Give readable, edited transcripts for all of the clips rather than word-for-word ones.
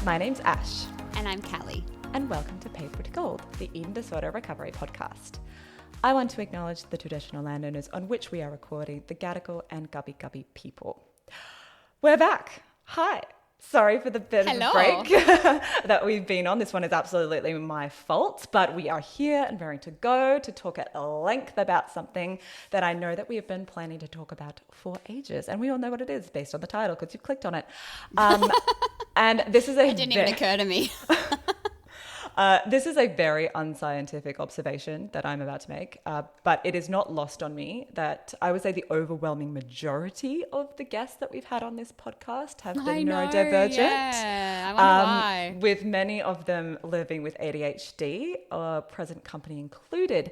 My name's Ash. And I'm Callie. And welcome to Paved, the Eating Disorder Recovery Podcast. I want to acknowledge the traditional landowners on which we are recording, the Gadigal and Gubbi Gubbi people. We're back. Hi. Sorry for the bit of a break that we've been on. This one is absolutely my fault, but we are here and raring to go to talk at length about something that I know that we have been planning to talk about for ages. And we all know what it is based on the title because you've clicked on it. And this is It didn't even occur to me. This is a very unscientific observation that I'm about to make, but it is not lost on me that I would say the overwhelming majority of the guests that we've had on this podcast have been neurodivergent. Yeah, I wonder why. With many of them living with ADHD, present company included.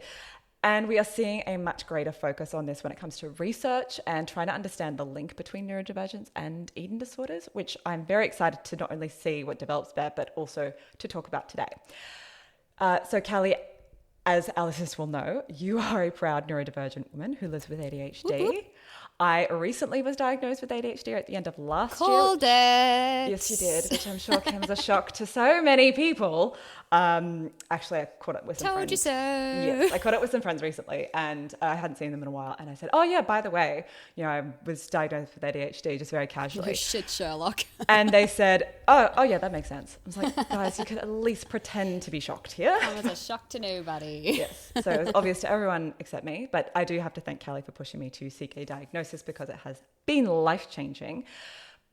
And we are seeing a much greater focus on this when it comes to research and trying to understand the link between neurodivergence and eating disorders, which I'm very excited to not only see what develops there, but also to talk about today. So Callie, as our listeners will know, you are a proud neurodivergent woman who lives with ADHD. Whoop, whoop. I recently was diagnosed with ADHD at the end of last year. Called it. Yes, you did, which I'm sure came as a shock to so many people. Actually, I caught up with some friends. Told you so. Yes, I caught up with some friends recently and I hadn't seen them in a while. And I said, oh yeah, by the way, I was diagnosed with ADHD just very casually. Oh shit, Sherlock. And they said, oh yeah, that makes sense. I was like, guys, you could at least pretend to be shocked here. That was a shock to nobody. Yes, so it was obvious to everyone except me. But I do have to thank Callie for pushing me to seek a diagnosis because it has been life-changing.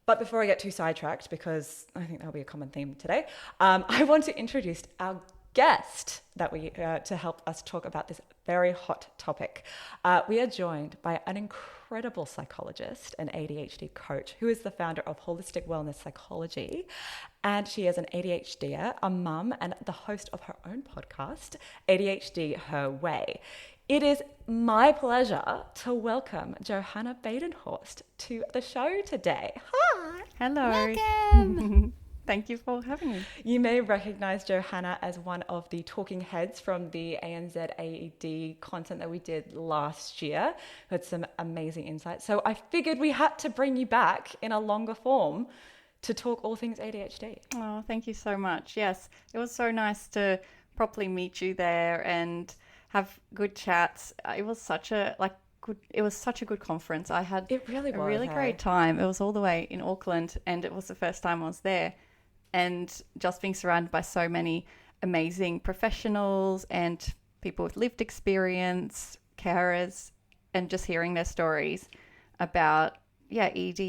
But before I get too sidetracked, because I think that'll be a common theme today, I want to introduce our guest that we to help us talk about this very hot topic. We are joined by an incredible psychologist and ADHD coach who is the founder of Holistic Wellness Psychology. And she is an ADHD-er, a mum, and the host of her own podcast, ADHD Her Way. It is my pleasure to welcome Johanna Badenhorst to the show today. Hi. Hello. Welcome. Thank you for having me. You may recognize Johanna as one of the talking heads from the ANZ AED content that we did last year. We had some amazing insights. So I figured we had to bring you back in a longer form to talk all things ADHD. Oh, thank you so much. Yes, it was so nice to properly meet you there and have good chats. It was such a good conference. I had a really great time. It was all the way in Auckland and it was the first time I was there. And just being surrounded by so many amazing professionals and people with lived experience, carers, and just hearing their stories about, ED.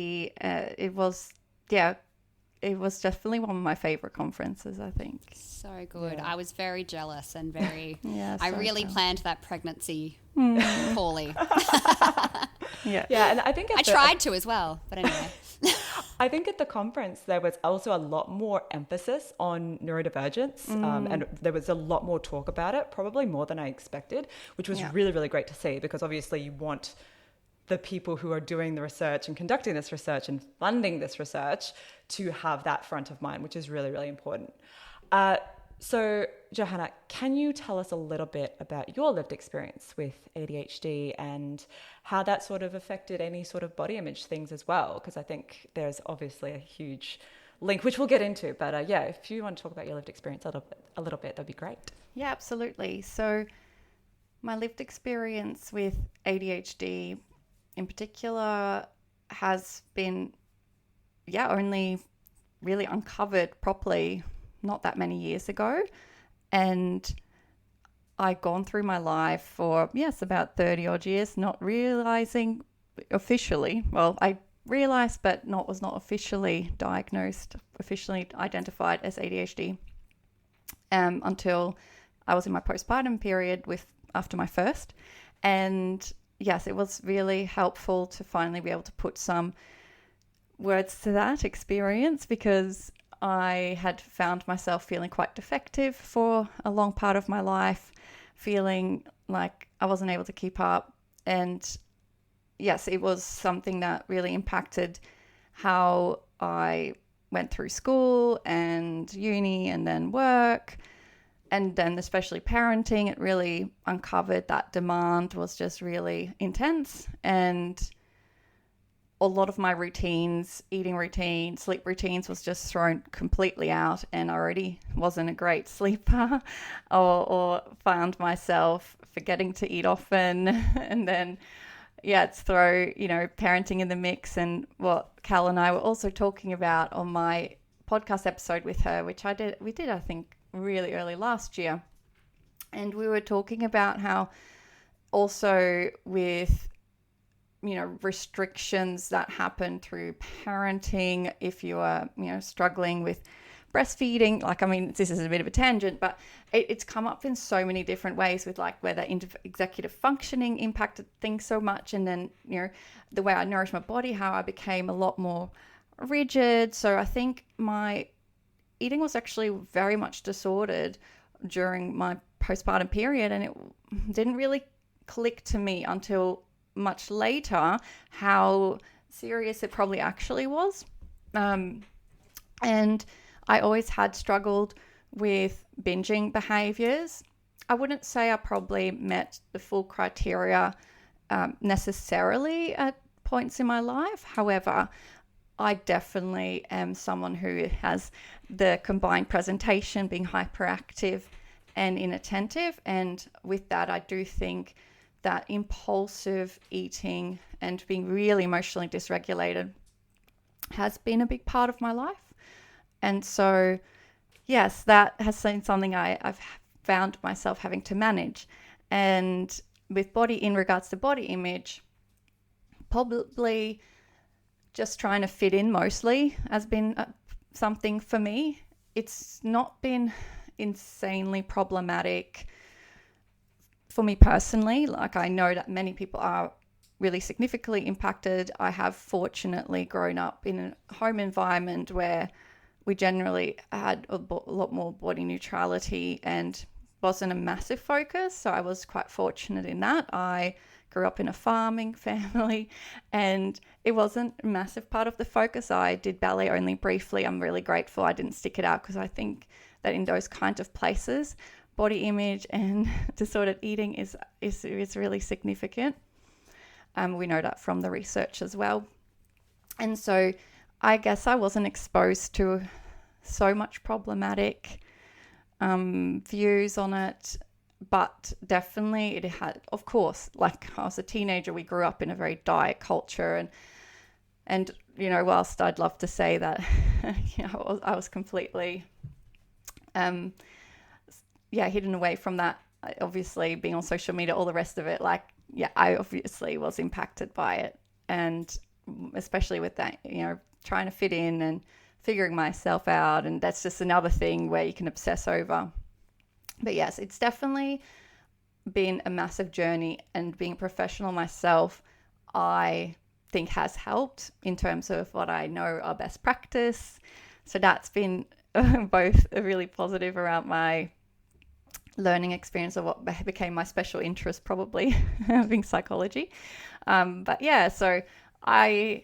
It was definitely one of my favorite conferences, I think. So good. Yeah. I was very jealous and very... Yeah, I so really jealous. planned that pregnancy poorly. Yeah. Yeah, and I think I tried to as well, but anyway. I think at the conference there was also a lot more emphasis on neurodivergence, and there was a lot more talk about it, probably more than I expected, which was really, really great to see because obviously you want the people who are doing the research and conducting this research and funding this research to have that front of mind, which is really, really important. So, Johanna, can you tell us a little bit about your lived experience with ADHD and how that sort of affected any sort of body image things as well? Because I think there's obviously a huge link, which we'll get into. But if you want to talk about your lived experience a little bit, that'd be great. Yeah, absolutely. So my lived experience with ADHD in particular has been, only really uncovered properly not that many years ago. And I'd gone through my life for, about 30 odd years, not realizing officially, well, I realized, but was not officially diagnosed, officially identified as ADHD until I was in my postpartum period after my first. And yes, it was really helpful to finally be able to put some words to that experience because I had found myself feeling quite defective for a long part of my life, feeling like I wasn't able to keep up. And yes, it was something that really impacted how I went through school and uni and then work. And then especially parenting, it really uncovered that demand was just really intense. And a lot of my routines, eating routine, sleep routines was just thrown completely out, and I already wasn't a great sleeper or found myself forgetting to eat often. And then, it's throw, parenting in the mix, and what Cal and I were also talking about on my podcast episode with her, which we did, I think, really early last year. And we were talking about how also with restrictions that happen through parenting, if you are, struggling with breastfeeding, this is a bit of a tangent, but it's come up in so many different ways with like whether executive functioning impacted things so much. And then, the way I nourish my body, how I became a lot more rigid. So I think my eating was actually very much disordered during my postpartum period, and it didn't really click to me until much later how serious it probably actually was. And I always had struggled with binging behaviors. I wouldn't say I probably met the full criteria necessarily at points in my life. However, I definitely am someone who has the combined presentation, being hyperactive and inattentive. And with that, I do think that impulsive eating and being really emotionally dysregulated has been a big part of my life. And so, yes, that has been something I've found myself having to manage. And with in regards to body image, probably just trying to fit in mostly has been something for me. It's not been insanely problematic for me personally. Like, I know that many people are really significantly impacted. I have fortunately grown up in a home environment where we generally had a lot more body neutrality and wasn't a massive focus. So I was quite fortunate in that. I grew up in a farming family and it wasn't a massive part of the focus. I did ballet only briefly. I'm really grateful I didn't stick it out, because I think that in those kind of places, body image and disordered eating is really significant. We know that from the research as well. And so I guess I wasn't exposed to so much problematic views on it, but definitely it had, of course, like I was a teenager, we grew up in a very diet culture, and whilst I'd love to say that I was completely hidden away from that, obviously being on social media, all the rest of it, I obviously was impacted by it. And especially with that, trying to fit in and figuring myself out. And that's just another thing where you can obsess over. But yes, it's definitely been a massive journey, and being a professional myself, I think has helped in terms of what I know are best practice. So that's been both a really positive around my learning experience of what became my special interest, probably being psychology. But yeah, so I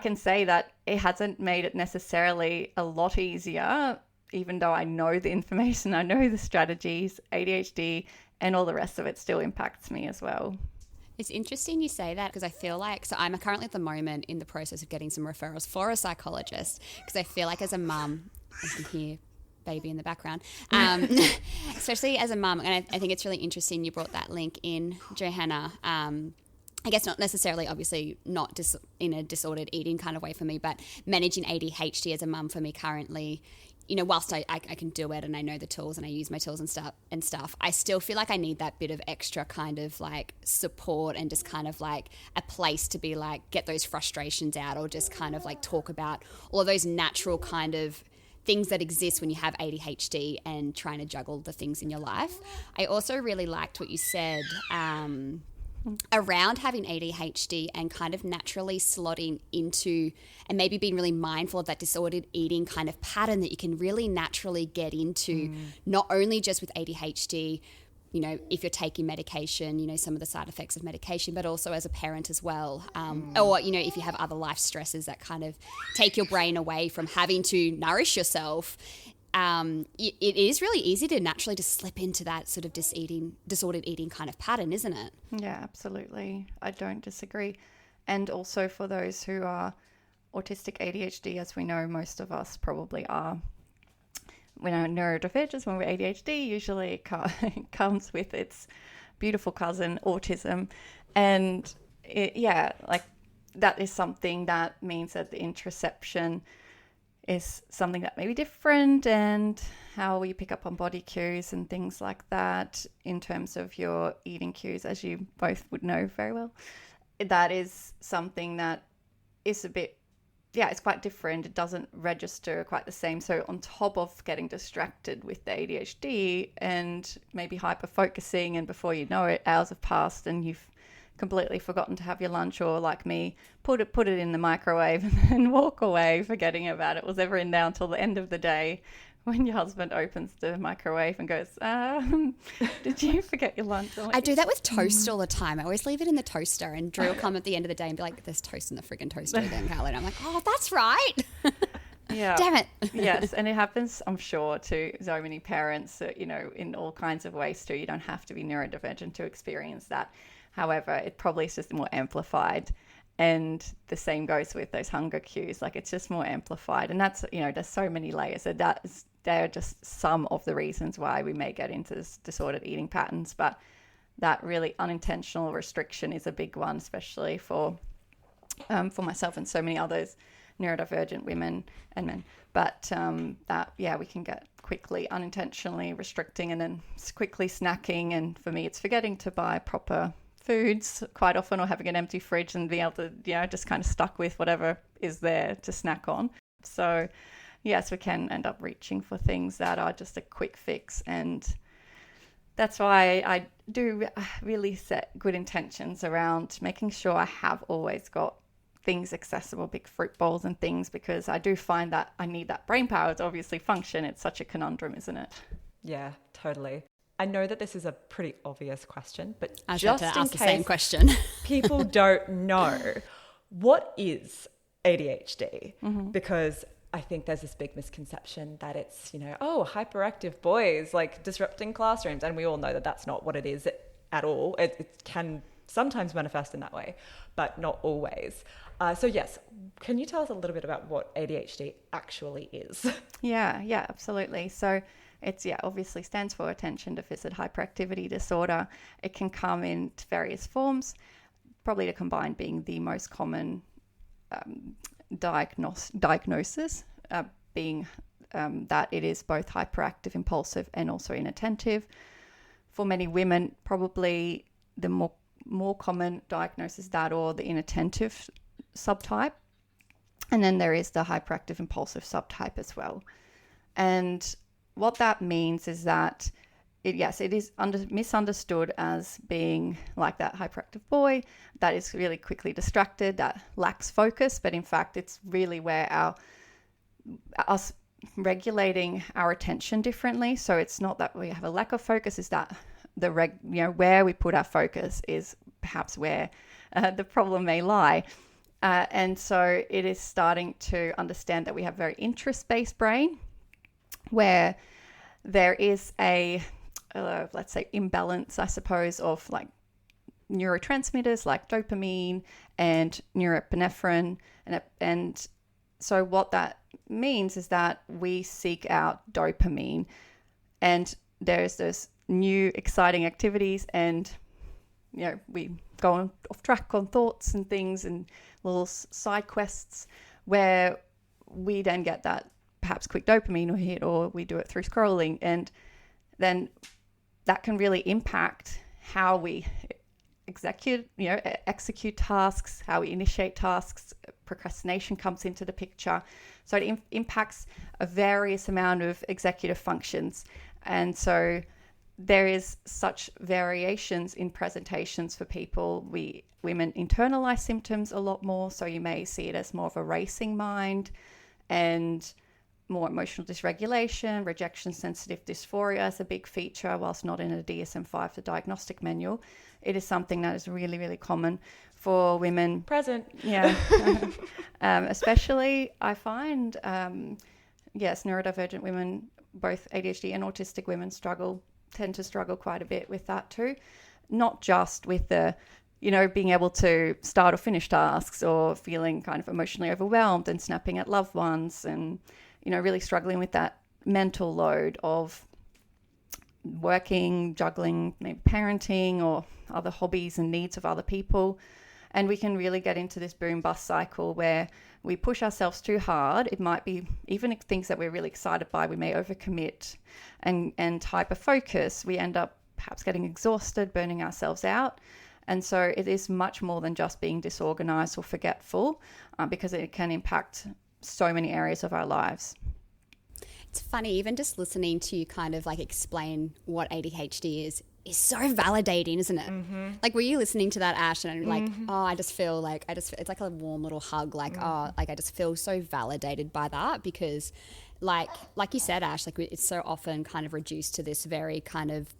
can say that it hasn't made it necessarily a lot easier, even though I know the information, I know the strategies. ADHD and all the rest of it still impacts me as well. It's interesting you say that, because I feel like, so I'm currently at the moment in the process of getting some referrals for a psychologist, because I feel like as a mum, I can hear baby in the background, especially as a mum, and I think it's really interesting you brought that link in, Johanna. I guess not necessarily, obviously not in a disordered eating kind of way for me, but managing ADHD as a mum for me currently, whilst I can do it and I know the tools and I use my tools and stuff, I still feel like I need that bit of extra kind of like support and just kind of like a place to be like, get those frustrations out, or just kind of like talk about all of those natural kind of things that exist when you have ADHD and trying to juggle the things in your life. I also really liked what you said around having ADHD and kind of naturally slotting into, and maybe being really mindful of that disordered eating kind of pattern that you can really naturally get into, not only just with ADHD, if you're taking medication, some of the side effects of medication, but also as a parent as well. Or, if you have other life stresses that kind of take your brain away from having to nourish yourself, it is really easy to naturally just slip into that sort of disordered eating kind of pattern, isn't it? Yeah, absolutely. I don't disagree. And also for those who are autistic ADHD, as we know, most of us probably are. When we're neurodivergent, when we're ADHD, usually it comes with its beautiful cousin, autism. And that is something that means that the interoception is something that may be different, and how you pick up on body cues and things like that in terms of your eating cues, as you both would know very well. That is something that is a bit, it's quite different. It doesn't register quite the same. So on top of getting distracted with the ADHD and maybe hyper-focusing, and before you know it, hours have passed and you've completely forgotten to have your lunch, or like me, put it in the microwave and walk away, forgetting about it was ever in there until the end of the day, when your husband opens the microwave and goes, did you forget your lunch? Like, I do that with toast all the time. I always leave it in the toaster, and Drew will come at the end of the day and be like, there's toast in the friggin' toaster again, Caroline. I'm like, oh, that's right. Yeah. Damn it. Yes, and it happens, I'm sure, to so many parents, in all kinds of ways too. You don't have to be neurodivergent to experience that. However, it probably is just more amplified. And the same goes with those hunger cues. Like, it's just more amplified. And that's, there's so many layers. So they're just some of the reasons why we may get into this disordered eating patterns. But that really unintentional restriction is a big one, especially for myself and so many others, neurodivergent women and men. But we can get quickly unintentionally restricting and then quickly snacking. And for me, it's forgetting to buy proper foods quite often, or having an empty fridge and being able to, just kind of stuck with whatever is there to snack on. So yes, we can end up reaching for things that are just a quick fix. And that's why I do really set good intentions around making sure I have always got things accessible, big fruit bowls and things, because I do find that I need that brain power to obviously function. It's such a conundrum, isn't it? Yeah, totally. I know that this is a pretty obvious question, but I was just about to in ask the case same question. people don't know, what is ADHD? Mm-hmm. Because I think there's this big misconception that it's, hyperactive boys, like disrupting classrooms. And we all know that that's not what it is at all. It can sometimes manifest in that way, but not always. So yes, can you tell us a little bit about what ADHD actually is? Yeah, absolutely. So it's, obviously stands for attention deficit hyperactivity disorder. It can come in various forms, probably to combine being the most common diagnosis, being that it is both hyperactive, impulsive, and also inattentive. For many women, probably the more common diagnosis, that or the inattentive subtype. And then there is the hyperactive impulsive subtype as well. And what that means is that it is misunderstood as being like that hyperactive boy that is really quickly distracted, that lacks focus. But in fact, it's really where us regulating our attention differently. So it's not that we have a lack of focus, is that where we put our focus is perhaps where the problem may lie. And so it is starting to understand that we have very interest-based brain, where there is a, let's say, imbalance, I suppose, of like neurotransmitters like dopamine and norepinephrine. And so what that means is that we seek out dopamine, and there's those new exciting activities, and we go off track on thoughts and things and little side quests where we then get that perhaps quick dopamine hit, or we do it through scrolling. And then that can really impact how we execute tasks, how we initiate tasks. Procrastination comes into the picture. So it impacts a various amount of executive functions. And so there is such variations in presentations for people. Women internalize symptoms a lot more. So you may see it as more of a racing mind and more emotional dysregulation. Rejection sensitive dysphoria is a big feature, whilst not in a DSM-5, the diagnostic manual. It is something that is really, really common for women. Present. Yeah. Especially, I find, neurodivergent women, both ADHD and autistic women, tend to struggle quite a bit with that too. Not just with the, being able to start or finish tasks, or feeling kind of emotionally overwhelmed and snapping at loved ones, and, really struggling with that mental load of working, juggling, maybe parenting or other hobbies and needs of other people. And we can really get into this boom bust cycle where we push ourselves too hard. It might be even things that we're really excited by, we may overcommit and hyper focus. We end up perhaps getting exhausted, burning ourselves out. And so it is much more than just being disorganized or forgetful, because it can impact so many areas of our lives. It's funny, even just listening to you kind of like explain what ADHD is so validating, isn't it? Mm-hmm. Like, were you listening to that, Ash, and like, oh, I just feel it's like a warm little hug. Like, oh, like I just feel so validated by that, because like you said, Ash, like it's so often kind of reduced to this very kind of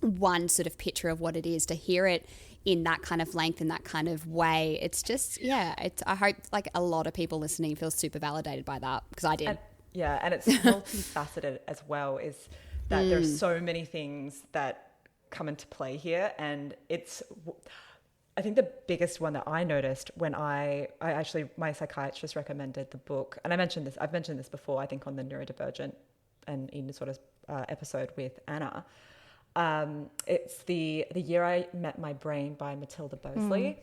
one sort of picture of what it is. To hear it in that kind of length, in that kind of way, it's just, I hope like a lot of people listening feel super validated by that, because I did. And it's multifaceted as well, is that there's so many things that come into play here. And I think the biggest one that I noticed when I actually, my psychiatrist recommended the book, and I've mentioned this before, I think on the neurodivergent and eating disorders episode with Anna. It's the Year I Met My Brain by Matilda Bosley.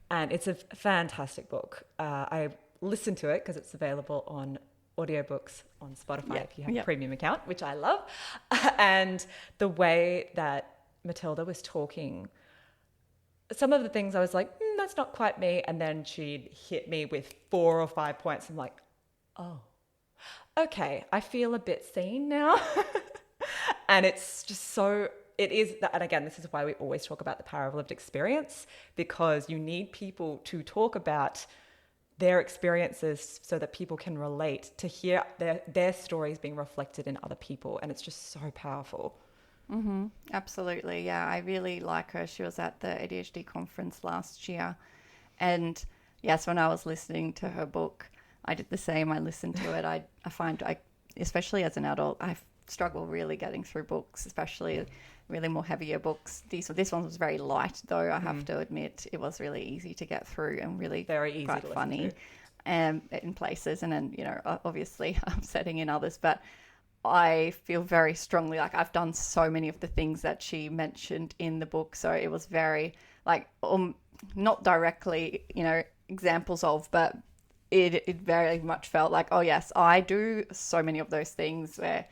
And it's a fantastic book. I listened to it because it's available on audiobooks on Spotify if you have a premium account, which I love. And the way that Matilda was talking, some of the things I was like, that's not quite me. And then she'd hit me with 4 or 5 points. I'm like, oh, okay, I feel a bit seen now. And it's just so, it is that, and again, this is why we always talk about the power of lived experience, because you need people to talk about their experiences so that people can relate, to hear their stories being reflected in other people. And it's just so powerful. Mm-hmm. Absolutely. Yeah, I really like her. She was at the ADHD conference last year. And yes, when I was listening to her book, I did the same. I listened to it. I find, especially as an adult, I struggle really getting through books, especially really more heavier books. This one was very light, though, I have to admit. It was really easy to get through and really very easy, quite to funny in places, and then, obviously upsetting in others. But I feel very strongly like I've done so many of the things that she mentioned in the book. So it was very like, not directly, examples of, but it very much felt like, oh yes, I do so many of those things where,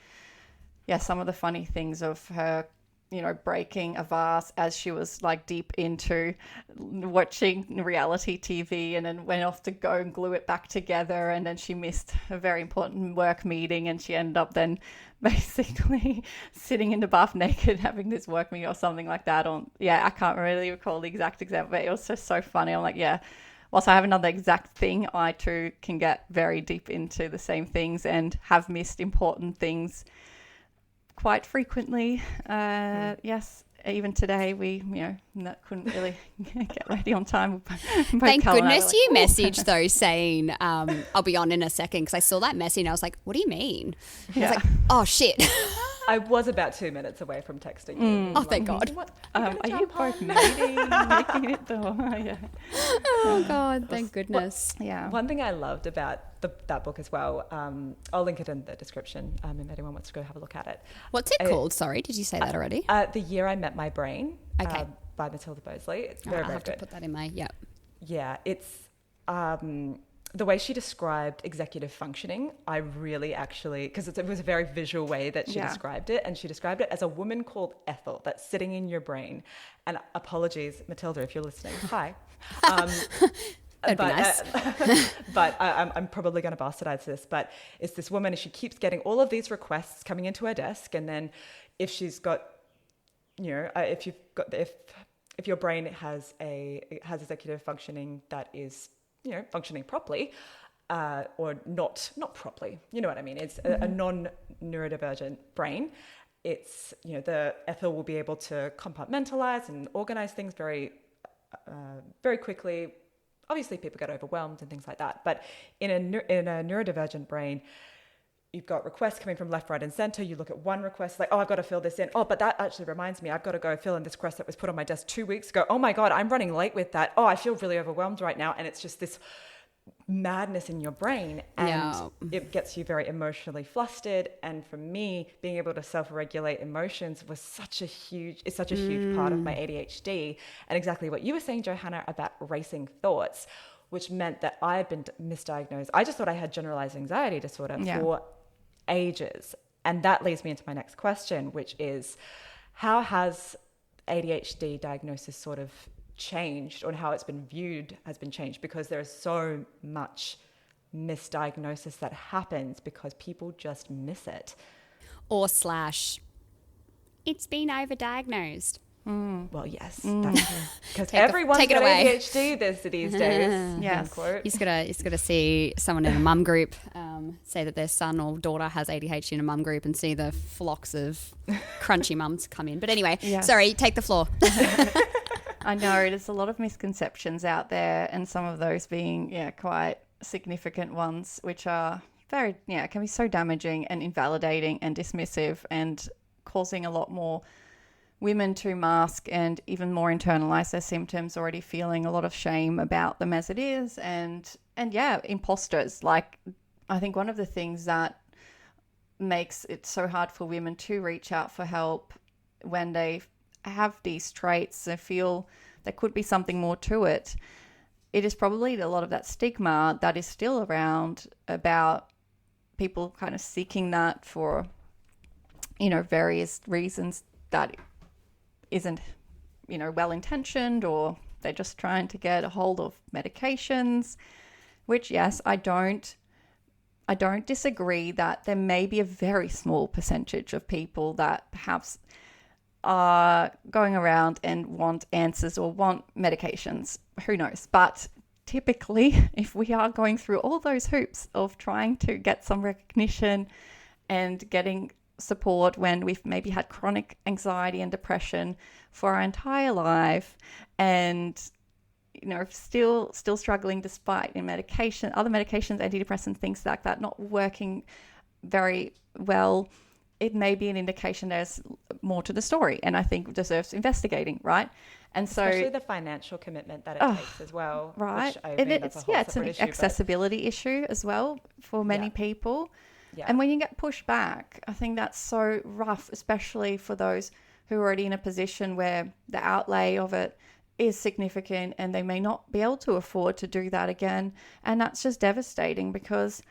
some of the funny things of her, breaking a vase as she was like deep into watching reality TV, and then went off to go and glue it back together, and then she missed a very important work meeting, and she ended up then basically sitting in the bath naked having this work meeting or something like that. I can't really recall the exact example, but it was just so funny. I'm like, whilst I have another exact thing, I too can get very deep into the same things and have missed important things quite frequently. Yes, even today we couldn't really get ready on time. Thank goodness you messaged though saying I'll be on in a second, because I saw that message and I was like, what do you mean? I was like, oh shit. I was about 2 minutes away from texting you. Oh, thank God. Are you both meeting? Making it though? Oh God, thank goodness. One thing I loved about that book as well, I'll link it in the description if anyone wants to go have a look at it. What's it called? Sorry, did you say that already? The Year I Met My Brain. Okay. By Matilda Bosley. It's I'll have to put that in my, Yeah, it's the way she described executive functioning, I really actually, because it was a very visual way that she described it, and she described it as a woman called Ethel that's sitting in your brain. And apologies, Matilda, if you're listening. Hi. That'd be nice. But I'm probably going to bastardize this, but it's this woman, and she keeps getting all of these requests coming into her desk, and then if she's got, if your brain has executive functioning that is, functioning properly, or not properly, you know what I mean? It's a non-neurodivergent brain. It's, the Ethel will be able to compartmentalize and organize things very, very quickly. Obviously, people get overwhelmed and things like that. But in a neurodivergent brain, you've got requests coming from left, right, and center. You look at one request, like, oh, I've got to fill this in. Oh, but that actually reminds me, I've got to go fill in this request that was put on my desk 2 weeks ago. Oh my God, I'm running late with that. Oh, I feel really overwhelmed right now. And it's just this madness in your brain, and it gets you very emotionally flustered. And for me, being able to self-regulate emotions was such a huge part of my ADHD. And exactly what you were saying, Johanna, about racing thoughts, which meant that I had been misdiagnosed. I just thought I had generalized anxiety disorder for ages. And that leads me into my next question, which is, how has ADHD diagnosis sort of changed, or how it's been viewed has been changed? Because there is so much misdiagnosis that happens because people just miss it. Or / it's been overdiagnosed. Well, yes, that's true. Because everyone's got ADHD these days. Yes. You've got to see someone in a mum group say that their son or daughter has ADHD in a mum group and see the flocks of crunchy mums come in. But anyway, sorry, take the floor. I know there's a lot of misconceptions out there, and some of those being quite significant ones, which are very can be so damaging and invalidating and dismissive, and causing a lot more women to mask and even more internalize their symptoms, already feeling a lot of shame about them as it is, and imposters. Like, I think one of the things that makes it so hard for women to reach out for help when they have these traits, they feel there could be something more to it. It is probably a lot of that stigma that is still around about people kind of seeking that for, various reasons that isn't, well-intentioned, or they're just trying to get a hold of medications, which, yes, I don't disagree that there may be a very small percentage of people that perhaps are going around and want answers or want medications. Who knows? But typically, if we are going through all those hoops of trying to get some recognition and getting support when we've maybe had chronic anxiety and depression for our entire life, and still struggling despite other medications, antidepressants, things like that, not working very well, it may be an indication there's more to the story, and I think deserves investigating, right? And so, especially the financial commitment that it takes as well, right? It's an accessibility issue as well for many people. Yeah. And when you get pushed back, I think that's so rough, especially for those who are already in a position where the outlay of it is significant and they may not be able to afford to do that again. And that's just devastating because,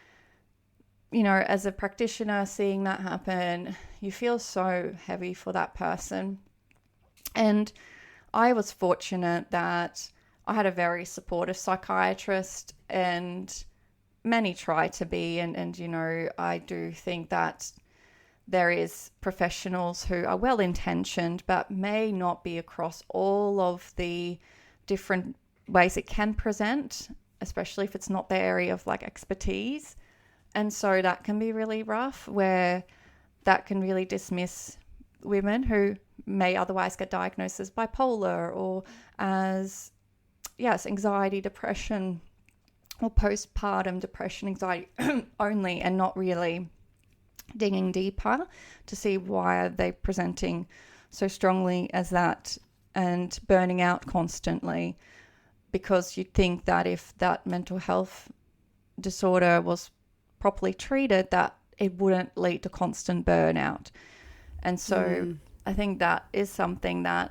as a practitioner, seeing that happen, you feel so heavy for that person. And I was fortunate that I had a very supportive psychiatrist, and many try to be, and I do think that there is professionals who are well-intentioned but may not be across all of the different ways it can present, especially if it's not their area of expertise. And so that can be really rough, where that can really dismiss women who may otherwise get diagnosed as bipolar or as anxiety, depression, or postpartum depression, anxiety only, and not really digging deeper to see why are they presenting so strongly as that and burning out constantly, because you'd think that if that mental health disorder was properly treated, that it wouldn't lead to constant burnout. And so I think that is something that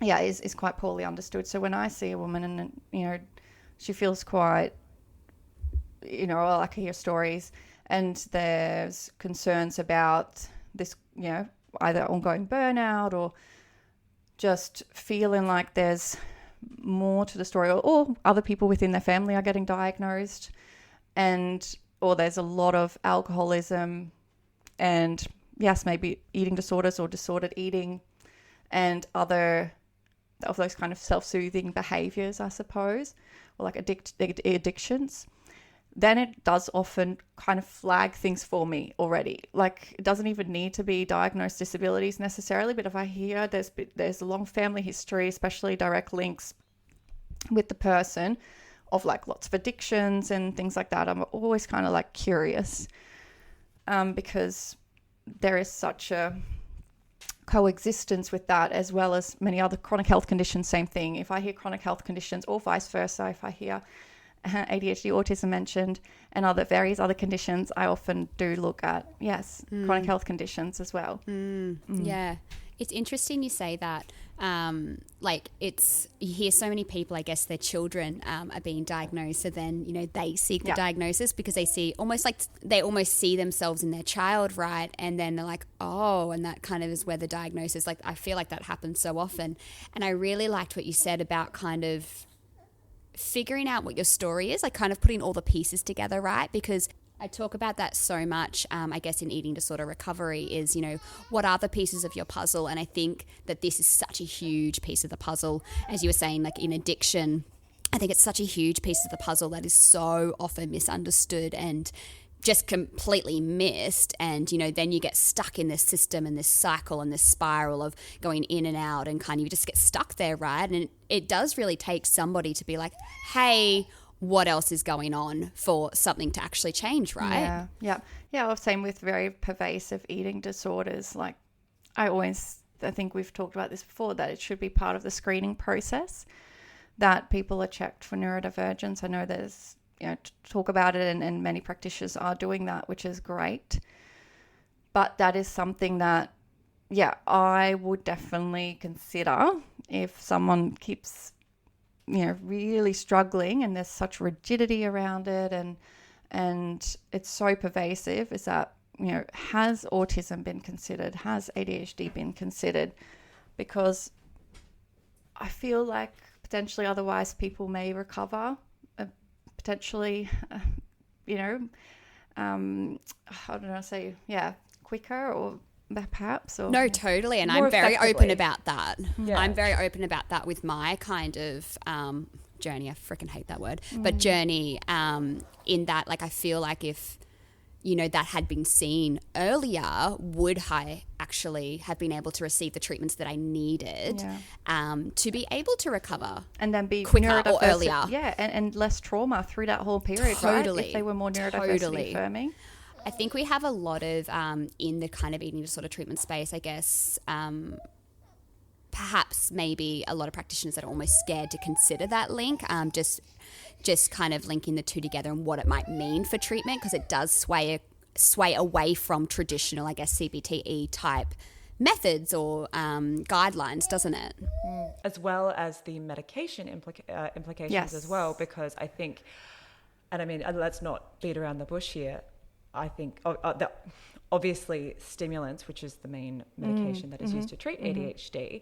is quite poorly understood. So when I see a woman and she feels quite, I hear stories and there's concerns about this, either ongoing burnout or just feeling like there's more to the story, or other people within their family are getting diagnosed, or there's a lot of alcoholism and, yes, maybe eating disorders or disordered eating and other of those kind of self-soothing behaviors, I suppose, or addictions, then it does often kind of flag things for me already. It doesn't even need to be diagnosed disabilities necessarily, but if I hear there's a long family history, especially direct links with the person of lots of addictions and things like that, I'm always kind of curious. because there is such a coexistence with that, as well as many other chronic health conditions. Same thing. If I hear chronic health conditions, or vice versa, if I hear ADHD, autism mentioned, and various other conditions, I often do look at, chronic health conditions as well. Yeah. It's interesting you say that. You hear so many people, I guess their children are being diagnosed, so then, they seek the diagnosis because they almost see themselves in their child, right? And then they're like, oh, and that kind of is where the diagnosis, I feel like that happens so often. And I really liked what you said about kind of figuring out what your story is, kind of putting all the pieces together, right? Because I talk about that so much, I guess, in eating disorder recovery is, what are the pieces of your puzzle? And I think that this is such a huge piece of the puzzle. As you were saying, in addiction, I think it's such a huge piece of the puzzle that is so often misunderstood and just completely missed. And, then you get stuck in this system and this cycle and this spiral of going in and out, and kind of you just get stuck there, right? And it does really take somebody to be like, hey, what else is going on for something to actually change, right? Yeah. Well, same with very pervasive eating disorders. I think we've talked about this before, that it should be part of the screening process, that people are checked for neurodivergence. I know there's, talk about it, and many practitioners are doing that, which is great. But that is something that, I would definitely consider if someone keeps really struggling and there's such rigidity around it, and it's so pervasive, is that, has autism been considered? Has ADHD been considered? Because I feel like potentially otherwise people may recover potentially, I don't know, quicker or perhaps, or no, totally. And I'm very open about that. I'm very open about that with my kind of journey. I freaking hate that word, but journey, in that, I feel like if that had been seen earlier, would I actually have been able to receive the treatments that I needed to be able to recover, and then be quicker or earlier, and less trauma through that whole period, right? If they were more neurodiversity affirming. I think we have a lot of, in the kind of eating disorder treatment space, I guess, perhaps maybe a lot of practitioners that are almost scared to consider that link, just kind of linking the two together and what it might mean for treatment, because it does sway away from traditional, I guess, CBTE type methods or guidelines, doesn't it? As well as the medication implications as well, because I think, and I mean, let's not beat around the bush here, I think obviously stimulants, which is the main medication that is used to treat ADHD,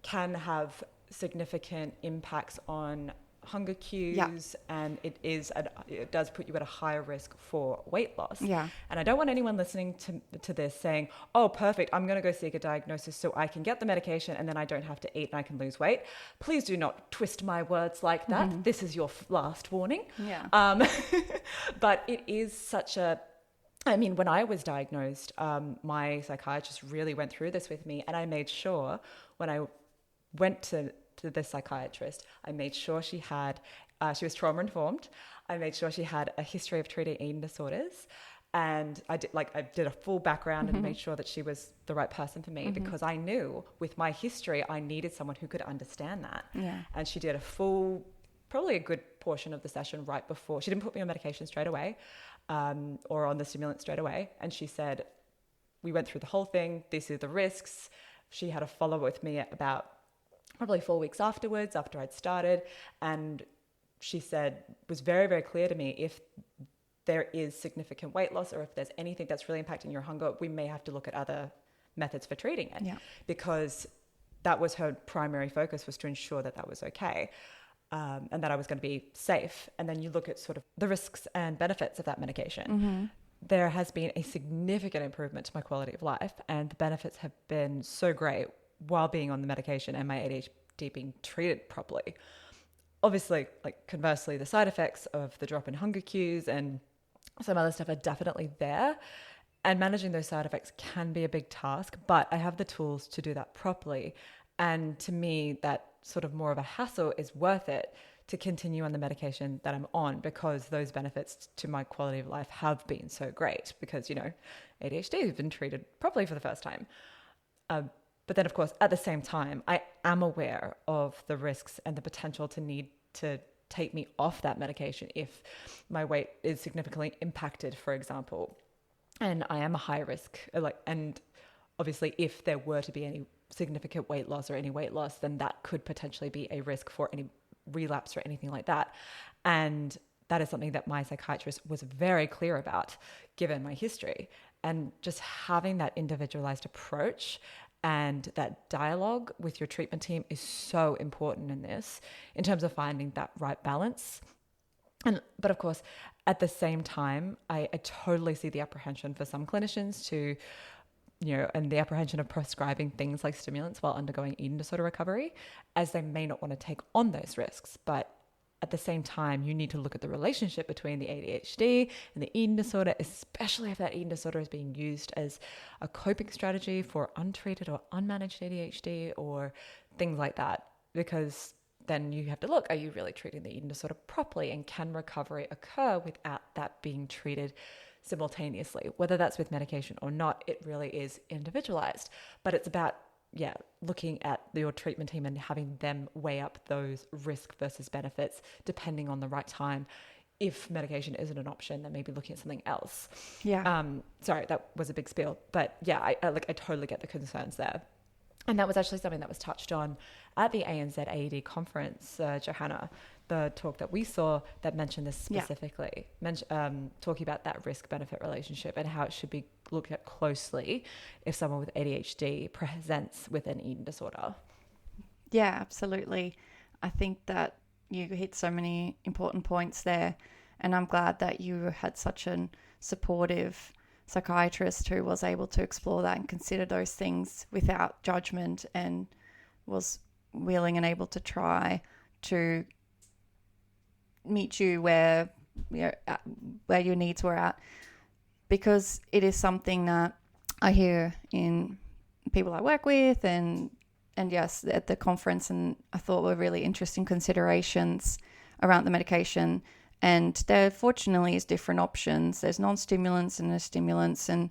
can have significant impacts on hunger cues, and it does put you at a higher risk for weight loss. And I don't want anyone listening to this saying, oh, perfect, I'm going to go seek a diagnosis so I can get the medication and then I don't have to eat and I can lose weight. Please do not twist my words like that. This is your last warning. But it is such a, I mean, when I was diagnosed, my psychiatrist really went through this with me, and I made sure when I went to the psychiatrist, I made sure she was trauma informed. I made sure she had a history of treating eating disorders, and I did a full background and made sure that she was the right person for me, because I knew with my history I needed someone who could understand that. And she did probably a good portion of the session right before. She didn't put me on medication straight away, or on the stimulant straight away, and she said, we went through the whole thing, these are the risks. She had a follow-up with me about probably 4 weeks afterwards, after I'd started, and she said, was very, very clear to me, if there is significant weight loss or if there's anything that's really impacting your hunger, we may have to look at other methods for treating it, because that was her primary focus, was to ensure that that was okay, and that I was going to be safe. And then you look at sort of the risks and benefits of that medication. There has been a significant improvement to my quality of life, and the benefits have been so great while being on the medication and my ADHD being treated properly. Obviously, conversely, the side effects of the drop in hunger cues and some other stuff are definitely there, and managing those side effects can be a big task, but I have the tools to do that properly. And to me, that sort of more of a hassle is worth it to continue on the medication that I'm on, because those benefits to my quality of life have been so great, because, you know, ADHD has been treated properly for the first time. But then, of course, at the same time, I am aware of the risks and the potential to need to take me off that medication if my weight is significantly impacted, for example. And I am a high risk, and obviously if there were to be any significant weight loss or any weight loss, then that could potentially be a risk for any relapse or anything like that. And that is something that my psychiatrist was very clear about, given my history. And just having that individualized approach and that dialogue with your treatment team is so important in this, in terms of finding that right balance. But of course, at the same time, I totally see the apprehension for some clinicians to, you know, and the apprehension of prescribing things like stimulants while undergoing eating disorder recovery, as they may not want to take on those risks. But at the same time, you need to look at the relationship between the ADHD and the eating disorder, especially if that eating disorder is being used as a coping strategy for untreated or unmanaged ADHD or things like that. Because then you have to look, are you really treating the eating disorder properly, and can recovery occur without that being treated simultaneously? Whether that's with medication or not, it really is individualized. But it's about looking at your treatment team and having them weigh up those risk versus benefits depending on the right time. If medication isn't an option, then maybe looking at something else. Sorry, that was a big spiel, but I totally get the concerns there. And that was actually something that was touched on at the ANZ AED conference, Johanna, the talk that we saw that mentioned this specifically, talking about that risk-benefit relationship and how it should be looked at closely if someone with ADHD presents with an eating disorder. Yeah, absolutely. I think that you hit so many important points there, and I'm glad that you had such a supportive psychiatrist who was able to explore that and consider those things without judgment, and was willing and able to try to meet you where your needs were at, because it is something that I hear in people I work with and yes, at the conference, and I thought were really interesting considerations around the medication. And there fortunately is different options. There's non-stimulants and there's stimulants, and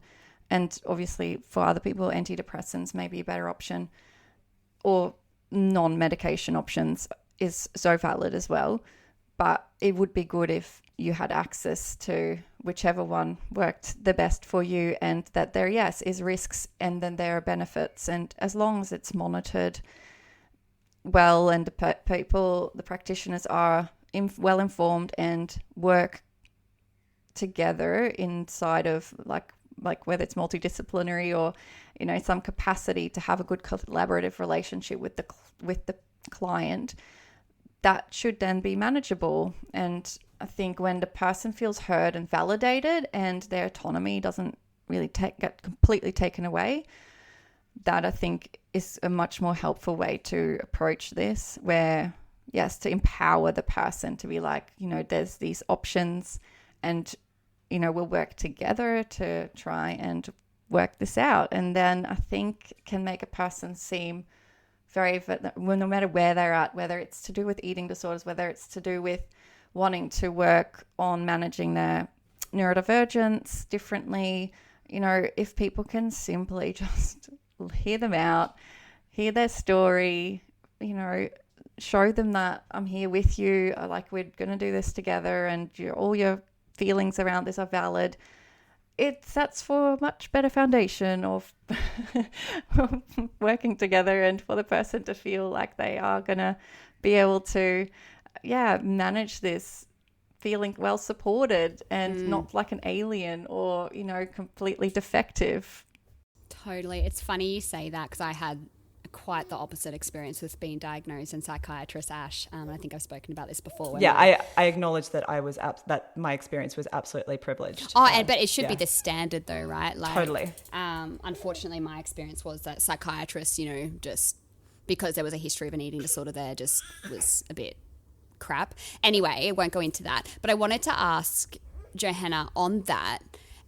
obviously for other people, antidepressants may be a better option, or non-medication options is so valid as well. But it would be good if you had access to whichever one worked the best for you, and that there, yes, is risks and then there are benefits. And as long as it's monitored well and the practitioners are well informed and work together inside of like whether it's multidisciplinary or, you know, some capacity to have a good collaborative relationship with the client, that should then be manageable. And I think when the person feels heard and validated and their autonomy doesn't really get completely taken away, that I think is a much more helpful way to approach this, where, yes, to empower the person to be like, you know, there's these options and, you know, we'll work together to try and work this out. And then I think can make a person seem no matter where they're at, whether it's to do with eating disorders, whether it's to do with wanting to work on managing their neurodivergence differently, you know, if people can simply just hear them out, hear their story, you know, show them that I'm here with you, like we're going to do this together, and all your feelings around this are valid. It sets for a much better foundation of working together, and for the person to feel like they are going to be able to, manage this feeling well supported and not like an alien or, you know, completely defective. Totally. It's funny you say that, because I had quite the opposite experience with being diagnosed in psychiatrist, Ash. I think I've spoken about this before. I acknowledge that that my experience was absolutely privileged. But it should be the standard though, right? Like, totally. Unfortunately, my experience was that psychiatrists, you know, just because there was a history of an eating disorder there, just was a bit crap. Anyway, I won't go into that. But I wanted to ask Johanna on that.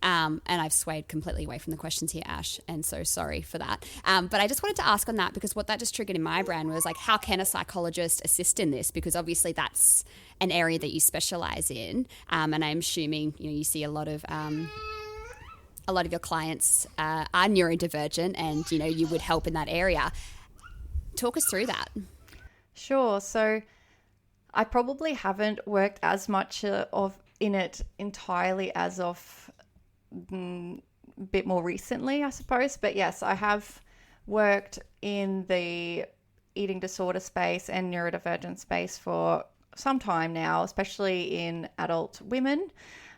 And I've swayed completely away from the questions here, Ash, and so sorry for that. But I just wanted to ask on that, because what that just triggered in my brain was like, how can a psychologist assist in this? Because obviously that's an area that you specialize in. And I'm assuming, you see a lot of your clients are neurodivergent, and, you would help in that area. Talk us through that. Sure. So I probably haven't worked as much in it entirely as of a bit more recently, I suppose. But yes, I have worked in the eating disorder space and neurodivergent space for some time now, especially in adult women.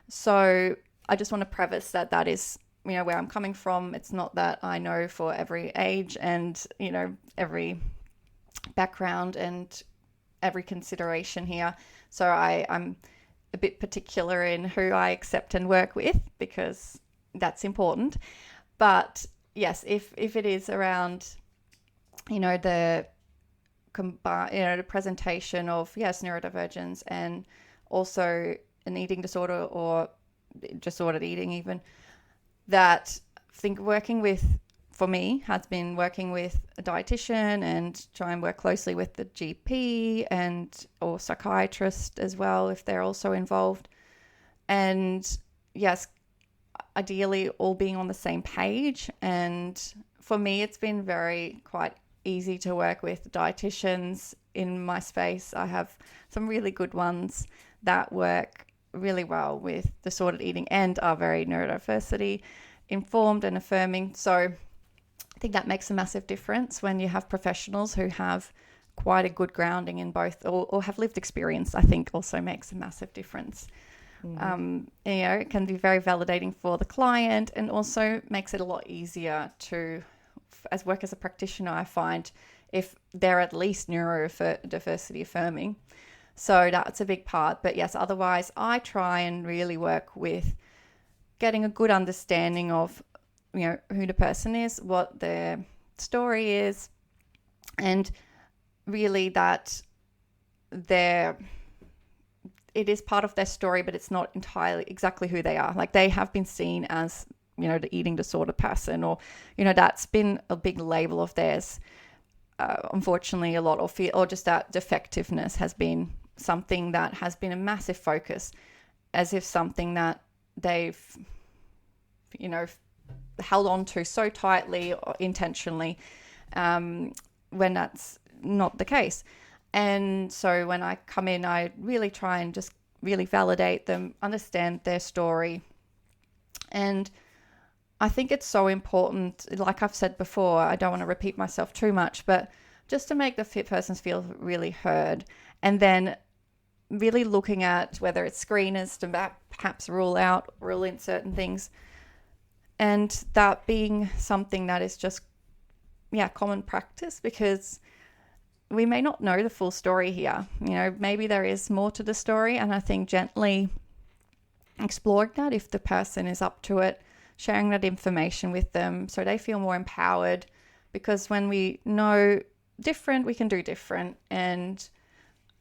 So I just want to preface that is, where I'm coming from. It's not that I know for every age and, every background and every consideration here. So I'm a bit particular in who I accept and work with, because that's important. But yes, if it is around, the presentation of, yes, neurodivergence and also an eating disorder or disordered eating even, that I think for me has been working with a dietitian and try and work closely with the GP or psychiatrist as well, if they're also involved. And yes, ideally all being on the same page. And for me, it's been quite easy to work with dietitians in my space. I have some really good ones that work really well with disordered eating and are very neurodiversity informed and affirming. So I think that makes a massive difference when you have professionals who have quite a good grounding in both, or have lived experience. I think also makes a massive difference. It can be very validating for the client, and also makes it a lot easier to, as work as a practitioner, I find, if they're at least neurodiversity affirming. So that's a big part. But yes, otherwise I try and really work with getting a good understanding of, who the person is, what their story is, and really that it is part of their story, but it's not entirely exactly who they are. Like, they have been seen as, the eating disorder person, or, that's been a big label of theirs. Unfortunately, a lot of fear, or just that defectiveness has been something that has been a massive focus, as if something that they've, held on to so tightly or intentionally, when that's not the case. And so when I come in, I really try and just really validate them, understand their story. And I think it's so important, like I've said before, I don't want to repeat myself too much, but just to make the persons feel really heard. And then really looking at whether it's screeners to perhaps rule in certain things. And that being something that is just, common practice, because we may not know the full story here. Maybe there is more to the story. And I think gently exploring that, if the person is up to it, sharing that information with them so they feel more empowered, because when we know different, we can do different. And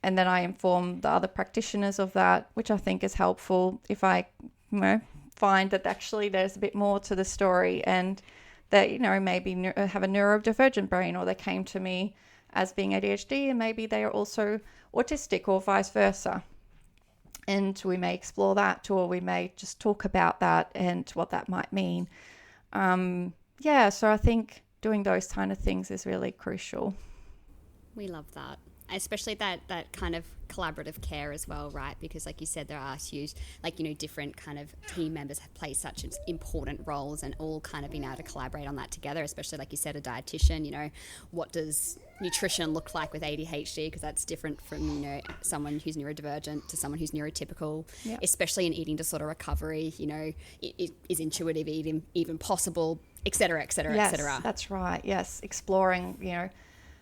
then I inform the other practitioners of that, which I think is helpful if I find that actually there's a bit more to the story, and that, maybe have a neurodivergent brain, or they came to me as being ADHD and maybe they are also autistic, or vice versa. And we may explore that, or we may just talk about that and what that might mean. So I think doing those kind of things is really crucial. We love that. Especially that kind of collaborative care as well, right? Because like you said, there are huge, different kind of team members have played such important roles, and all kind of being able to collaborate on that together, especially like you said, a dietitian, what does nutrition look like with ADHD? Because that's different from, someone who's neurodivergent to someone who's neurotypical, yep. Especially in eating disorder recovery, is intuitive eating even possible, et cetera, et cetera, yes, et cetera. That's right. Yes. Exploring,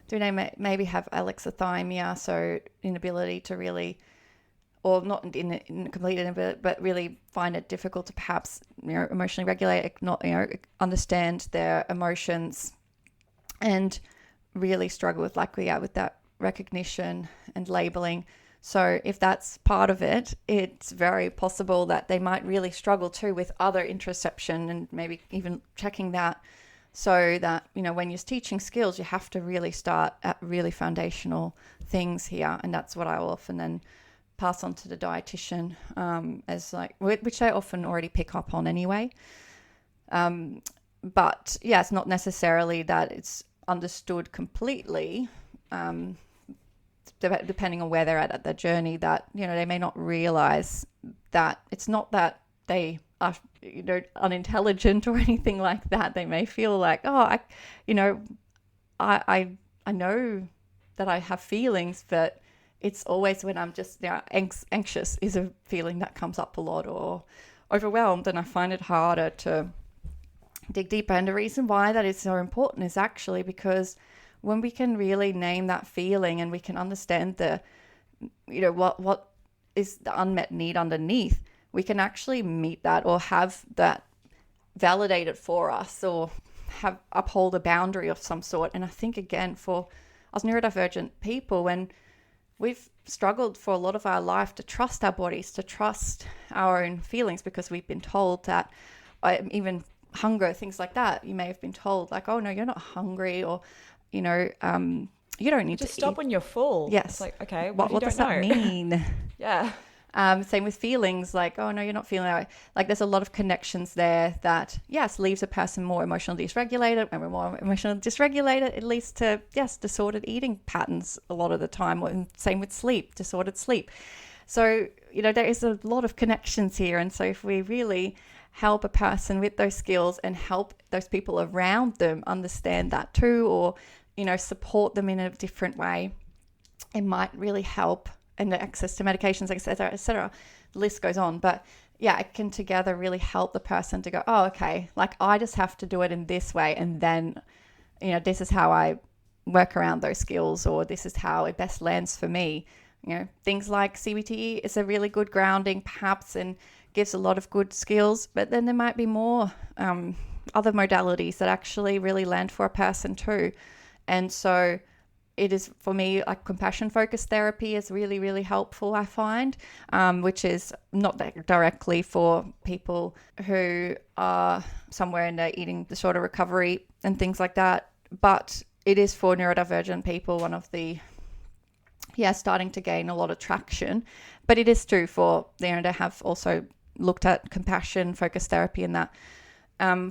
do they maybe have alexithymia, so inability to really, or not in complete inability, but really find it difficult to perhaps emotionally regulate, not understand their emotions, and really struggle with with that recognition and labeling. So if that's part of it, it's very possible that they might really struggle too with other interoception and maybe even checking that. So that, when you're teaching skills, you have to really start at really foundational things here. And that's what I will often then pass on to the dietitian, which they often already pick up on anyway. But yeah, it's not necessarily that it's understood completely, depending on where they're at their journey, that, they may not realize that it's not that they are, unintelligent or anything like that. They may feel like, I know that I have feelings, but it's always when I'm just anxious is a feeling that comes up a lot, or overwhelmed, and I find it harder to dig deeper. And the reason why that is so important is actually because when we can really name that feeling and we can understand what is the unmet need underneath, we can actually meet that or have that validated for us, or uphold a boundary of some sort. And I think, again, for us neurodivergent people, when we've struggled for a lot of our life to trust our bodies, to trust our own feelings, because we've been told that, even hunger, things like that, you may have been told like, oh no, you're not hungry, or you don't need just to stop eat when you're full. Yes. It's like, okay, what does that mean? Yeah. Same with feelings, like, oh no, you're not feeling that way. Like, there's a lot of connections there that, yes, leaves a person more emotionally dysregulated. When we're more emotionally dysregulated, it leads to, yes, disordered eating patterns a lot of the time. And same with sleep, disordered sleep. So, there is a lot of connections here. And so if we really help a person with those skills and help those people around them understand that too, or, support them in a different way, it might really help. And the access to medications, et cetera, the list goes on. But yeah, it can together really help the person to go, oh, okay, like I just have to do it in this way. And then, this is how I work around those skills, or this is how it best lands for me. Things like CBT is a really good grounding, perhaps, and gives a lot of good skills. But then there might be more other modalities that actually really land for a person too. And so it is, for me, like compassion focused therapy is really, really helpful, I find, which is not that directly for people who are somewhere in their eating disorder recovery and things like that. But it is for neurodivergent people, one of the, starting to gain a lot of traction. But it is true for, they have also looked at compassion focused therapy and that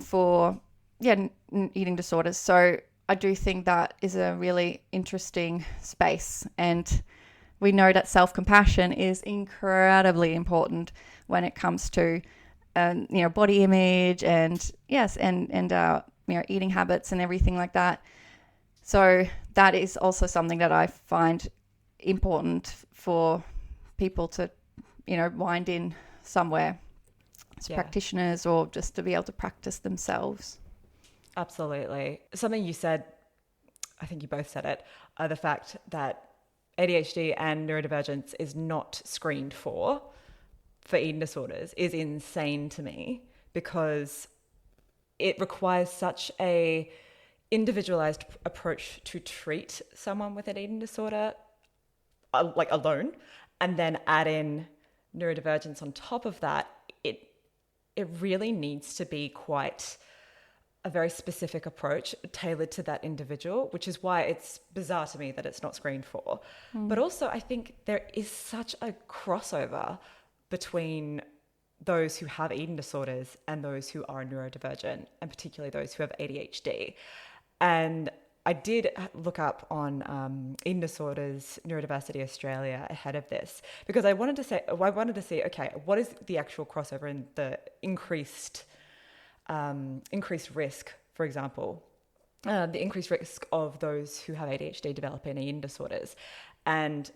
for, eating disorders. So I do think that is a really interesting space, and we know that self-compassion is incredibly important when it comes to, body image and eating habits and everything like that. So that is also something that I find important for people to, wind in somewhere as practitioners, or just to be able to practice themselves. Absolutely. Something you said, I think you both said it, the fact that ADHD and neurodivergence is not screened for eating disorders is insane to me, because it requires such a individualized approach to treat someone with an eating disorder, like alone, and then add in neurodivergence on top of that. It really needs to be quite a very specific approach tailored to that individual, which is why it's bizarre to me that it's not screened for. But also, I think there is such a crossover between those who have eating disorders and those who are neurodivergent, and particularly those who have ADHD. And I did look up on Eating Disorders Neurodiversity Australia ahead of this, because I wanted to see, okay, what is the actual crossover in the increased risk, for example, the increased risk of those who have ADHD developing eating disorders. And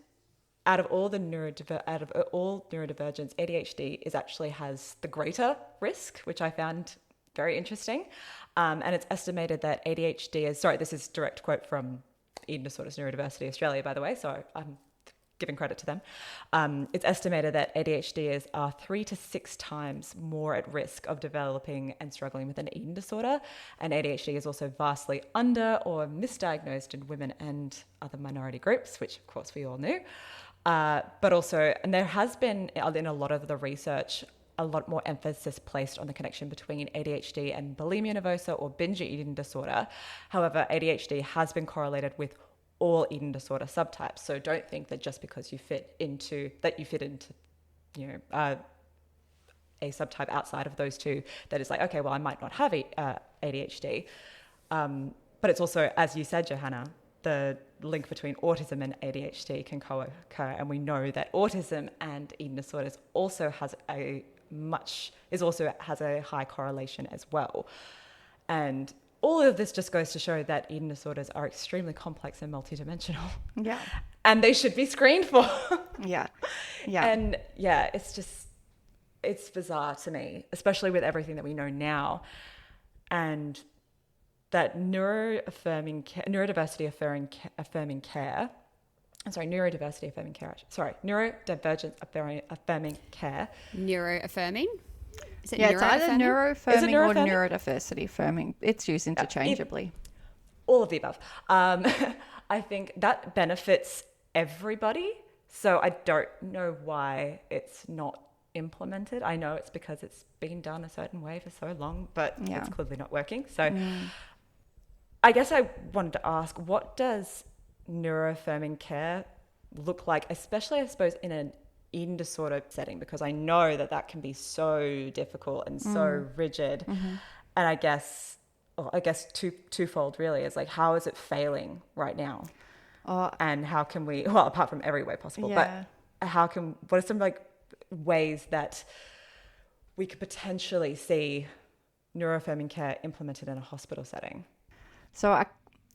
out of all neurodivergence, ADHD actually has the greater risk, which I found very interesting. And it's estimated that ADHD this is direct quote from Eating Disorders Neurodiversity Australia, by the way, so I'm giving credit to them. It's estimated that ADHD-ers are 3 to 6 times more at risk of developing and struggling with an eating disorder. And ADHD is also vastly under or misdiagnosed in women and other minority groups, which of course we all knew. But also, and there has been in a lot of the research, a lot more emphasis placed on the connection between ADHD and bulimia nervosa or binge eating disorder. However, ADHD has been correlated with all eating disorder subtypes. So don't think that just because you fit into, a subtype outside of those two, that it's like, okay, well, I might not have ADHD. But it's also, as you said, Johanna, the link between autism and ADHD can co-occur. And we know that autism and eating disorders also has a high correlation as well. And all of this just goes to show that eating disorders are extremely complex and multidimensional. Yeah. And they should be screened for. Yeah. And it's bizarre to me, especially with everything that we know now. And that neurodiversity affirming care, Neuroaffirming? Is it It's either neuroaffirming or neuroaffirming? neurodiversity affirming. It's used interchangeably. All of the above. I think that benefits everybody. So I don't know why it's not implemented. I know it's because it's been done a certain way for so long, but it's clearly not working. So I guess I wanted to ask, what does neuroaffirming care look like, especially, I suppose, in an eating disorder setting? Because I know that can be so difficult and so rigid. And I guess twofold really is like, how is it failing right now? And how can we, well, apart from every way possible, but what are some like ways that we could potentially see neuroaffirming care implemented in a hospital setting? So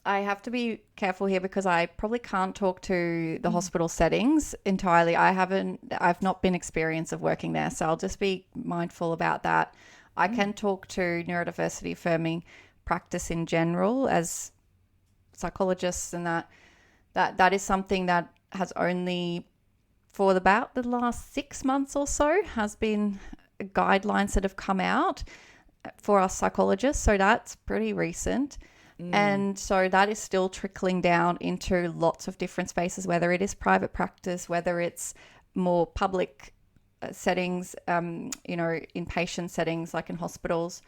I have to be careful here because I probably can't talk to the hospital settings entirely. I've not been experienced of working there, so I'll just be mindful about that. I can talk to neurodiversity affirming practice in general as psychologists, and that is something that has only for about the last 6 months or so has been guidelines that have come out for us psychologists. So that's pretty recent. And so that is still trickling down into lots of different spaces, whether it is private practice, whether it's more public settings, inpatient settings like in hospitals.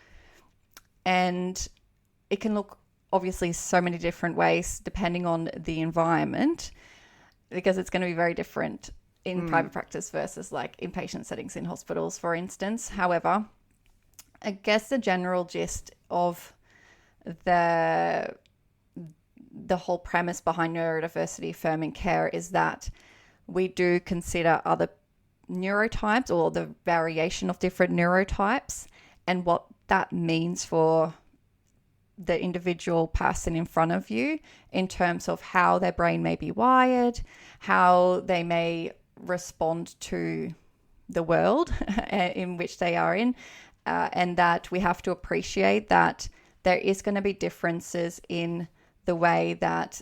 And it can look obviously so many different ways depending on the environment, because it's going to be very different in private practice versus like inpatient settings in hospitals, for instance. However, I guess the general gist of the whole premise behind neurodiversity affirming care is that we do consider other neurotypes or the variation of different neurotypes and what that means for the individual person in front of you in terms of how their brain may be wired, how they may respond to the world in which they are in, and that we have to appreciate that there is going to be differences in the way that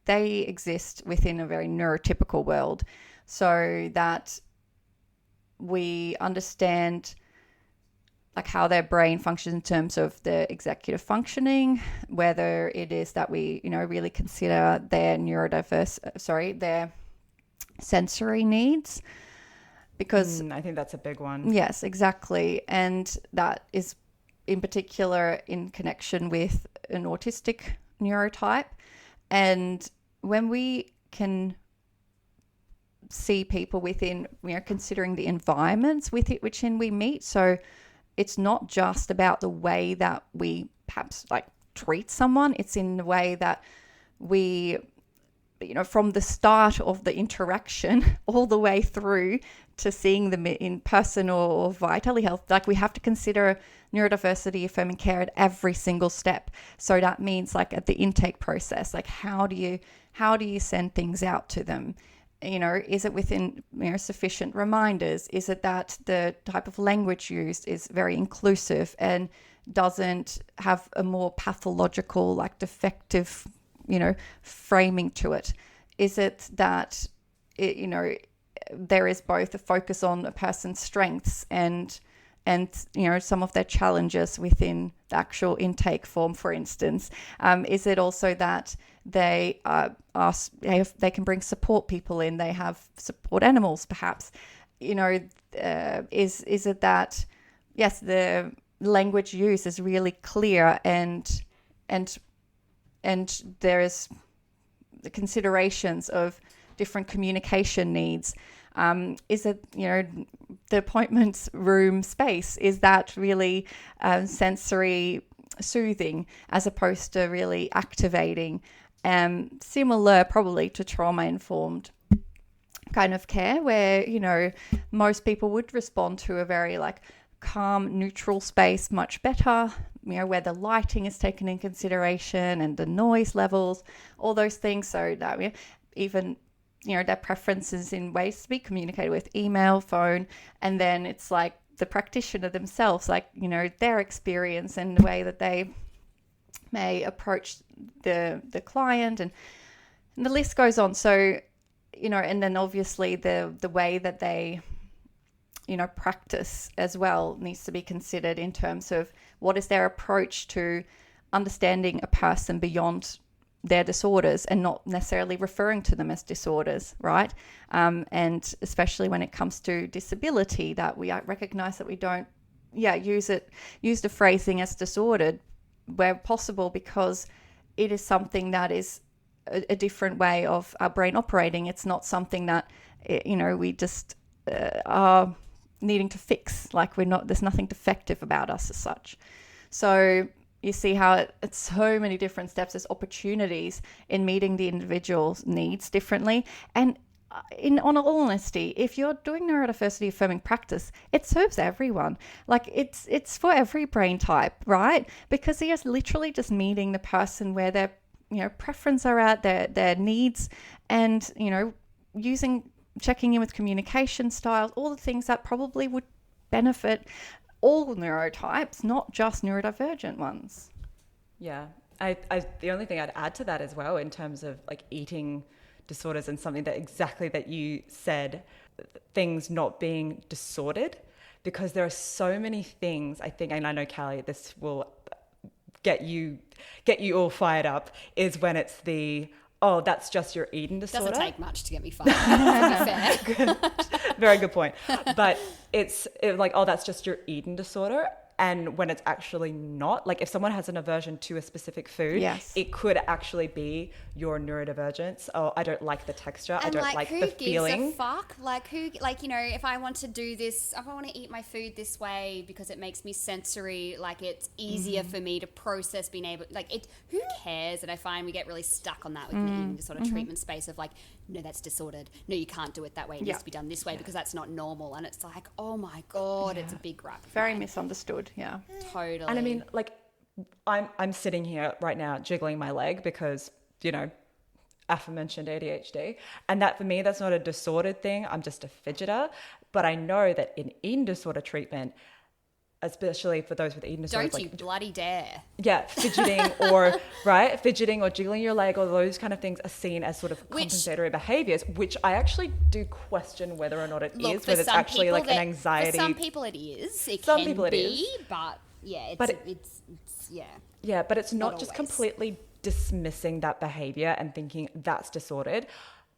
they exist within a very neurotypical world, so that we understand like how their brain functions in terms of the executive functioning, whether it is that we, really consider their their sensory needs, because I think that's a big one. Yes, exactly. And that is in particular in connection with an autistic neurotype. And when we can see people within, considering the environments which we meet, so it's not just about the way that we perhaps like treat someone, it's in the way that we, from the start of the interaction all the way through to seeing them in person or vitally health, like we have to consider neurodiversity affirming care at every single step. So that means like at the intake process, like how do you send things out to them? Is it within sufficient reminders? Is it that the type of language used is very inclusive and doesn't have a more pathological, like defective, framing to it? Is it that there is both a focus on a person's strengths and and some of their challenges within the actual intake form, for instance? Is it also that they they can bring support people in, they have support animals perhaps? Is it that, yes, the language use is really clear and there is the considerations of different communication needs? Is it, the appointment room space, is that really sensory soothing as opposed to really activating? Similar probably to trauma-informed kind of care, where, most people would respond to a very calm, neutral space much better, where the lighting is taken in consideration and the noise levels, all those things. So that even their preferences in ways to be communicated with, email, phone, and then it's the practitioner themselves, their experience and the way that they may approach the client, and the list goes on. So, and then obviously the way that they practice as well needs to be considered in terms of what is their approach to understanding a person beyond their disorders and not necessarily referring to them as disorders, right? And especially when it comes to disability, that we recognize that we don't use the phrasing as disordered where possible, because it is something that is a different way of our brain operating. It's not something that we just are needing to fix. There's nothing defective about us as such. So you see how it's so many different steps. There's opportunities in meeting the individual's needs differently. And on all honesty, if you're doing neurodiversity affirming practice, it serves everyone. It's for every brain type, right? Because you're literally just meeting the person where their preference are at, their needs, and checking in with communication styles, all the things that probably would benefit all neurotypes, not just neurodivergent ones. Yeah. The only thing I'd add to that as well, in terms of eating disorders and something that you said, things not being disordered, because there are so many things, I think, and I know, Callie, this will get you all fired up, is when it's that's just your eating disorder. Doesn't take much to get me fired up, to be fair. Very good point. But it's that's just your eating disorder. And when it's actually not, if someone has an aversion to a specific food, yes, it could actually be your neurodivergence. Oh, I don't like the texture. I don't like the feeling. Who gives a fuck? If I want to do this, if I want to eat my food this way because it makes me sensory, it's easier for me to process being able, who cares? And I find we get really stuck on that within the eating disorder treatment space of no, that's disordered. No, you can't do it that way. It needs to be done this way because that's not normal. And it's oh my God, it's a big rap. Very misunderstood. Yeah, totally. And I mean, I'm sitting here right now jiggling my leg because, aforementioned ADHD. And that, for me, that's not a disordered thing. I'm just a fidgeter. But I know that in eating disorder treatment, especially for those with eating disorders. Don't you bloody dare. Yeah, fidgeting or jiggling your leg, or those kind of things are seen as sort of compensatory behaviours, which I actually do question whether or not it is, whether it's actually an anxiety. For some people it is. But yeah, Yeah, but it's not just always. completely dismissing that behaviour and thinking that's disordered.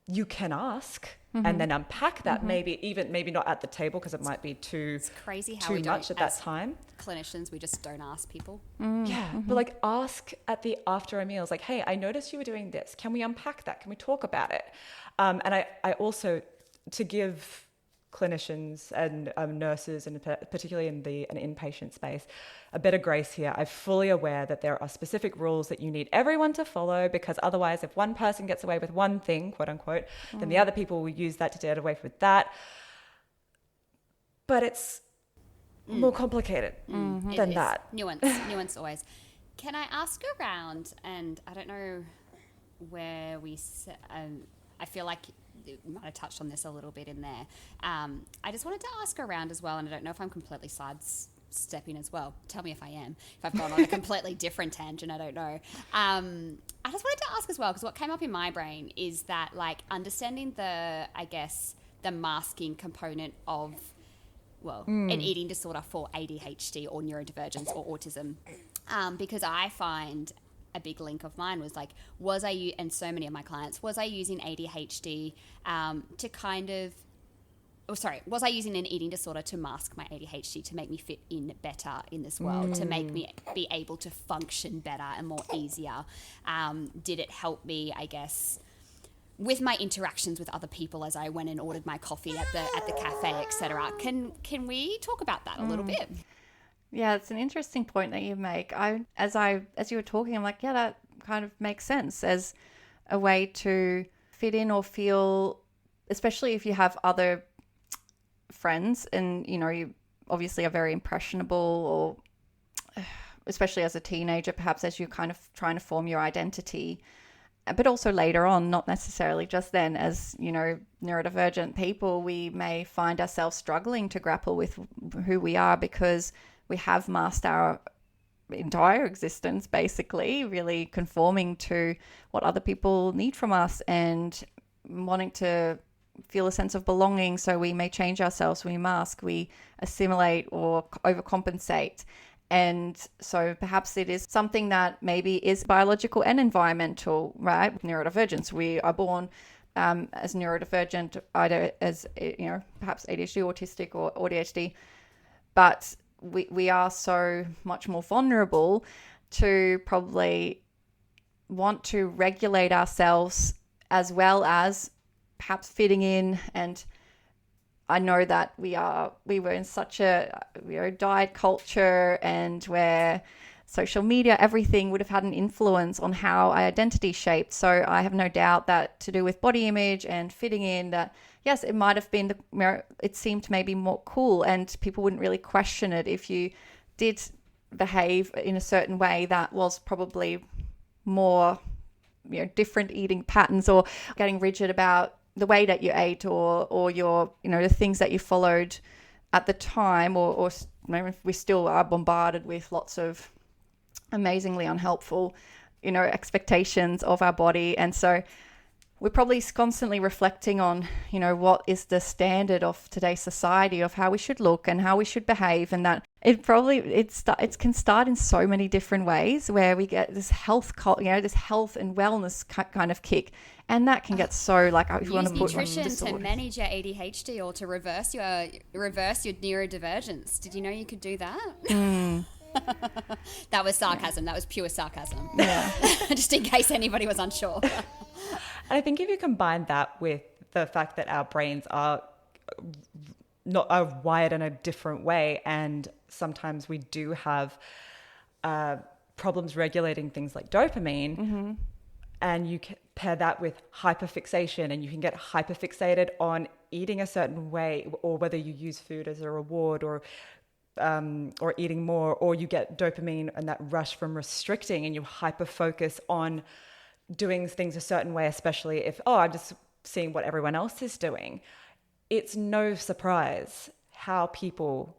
You can ask and then unpack that, maybe not at the table, because it might be too crazy how too we much don't, at that time. Clinicians, we just don't ask people. Yeah, but ask at the after a meal. It's hey, I noticed you were doing this. Can we unpack that? Can we talk about it? And I also, to give clinicians and nurses, and particularly in an inpatient space, a bit of grace here. I'm fully aware that there are specific rules that you need everyone to follow, because otherwise, if one person gets away with one thing, quote unquote, then the other people will use that to get away with that. But it's more complicated than that. Nuance always. Can I ask around, and I don't know where I feel like you might have touched on this a little bit in there. I just wanted to ask around as well, and I don't know if I'm completely sidestepping as well. Tell me if I am. If I've gone on a completely different tangent, I don't know. I just wanted to ask as well, because what came up in my brain is that understanding the masking component of an eating disorder for ADHD or neurodivergence or autism, because I find a big link of mine was like, and so many of my clients, was I using ADHD to kind of, was I using an eating disorder to mask my ADHD, to make me fit in better in this world, to make me be able to function better and more easier? Did it help me, I guess, with my interactions with other people as I went and ordered my coffee at the cafe, etc.? Can we talk about that a little bit? Yeah, it's an interesting point that you make. As you were talking, I'm like, yeah, that kind of makes sense as a way to fit in or feel, especially if you have other friends and, you know, you obviously are very impressionable, or especially as a teenager, perhaps as you're kind of trying to form your identity, but also later on, not necessarily just then. As, you know, neurodivergent people, we may find ourselves struggling to grapple with who we are because we have masked our entire existence, basically, really conforming to what other people need from us and wanting to feel a sense of belonging. So we may change ourselves, we mask, we assimilate or overcompensate. And so perhaps it is something that maybe is biological and environmental, right? Neurodivergence. We are born as neurodivergent, either as, you know, perhaps ADHD, autistic, or ADHD, but we are so much more vulnerable to probably want to regulate ourselves, as well as perhaps fitting in. And I know that we were in such a diet culture, and where social media, everything would have had an influence on how our identity shaped. So I have no doubt that to do with body image and fitting in, that yes, it might have been it seemed maybe more cool, and people wouldn't really question it if you did behave in a certain way that was probably more, you know, different eating patterns, or getting rigid about the way that you ate, or your, you know, the things that you followed at the time, or we still are bombarded with lots of amazingly unhelpful, you know, expectations of our body. And so we're probably constantly reflecting on, you know, what is the standard of today's society of how we should look and how we should behave, and that it can start in so many different ways, where we get this health and wellness kind of kick, and that can get so, like, if you want to put nutrition to manage your ADHD or to reverse your neurodivergence. Did you know you could do that? That was sarcasm. That was pure sarcasm. Yeah. Just in case anybody was unsure. And I think if you combine that with the fact that our brains are wired in a different way, and sometimes we do have problems regulating things like dopamine, and you can pair that with hyperfixation, and you can get hyperfixated on eating a certain way, or whether you use food as a reward, or eating more, or you get dopamine and that rush from restricting, and you hyper focus on doing things a certain way, especially if, I'm just seeing what everyone else is doing. It's no surprise how people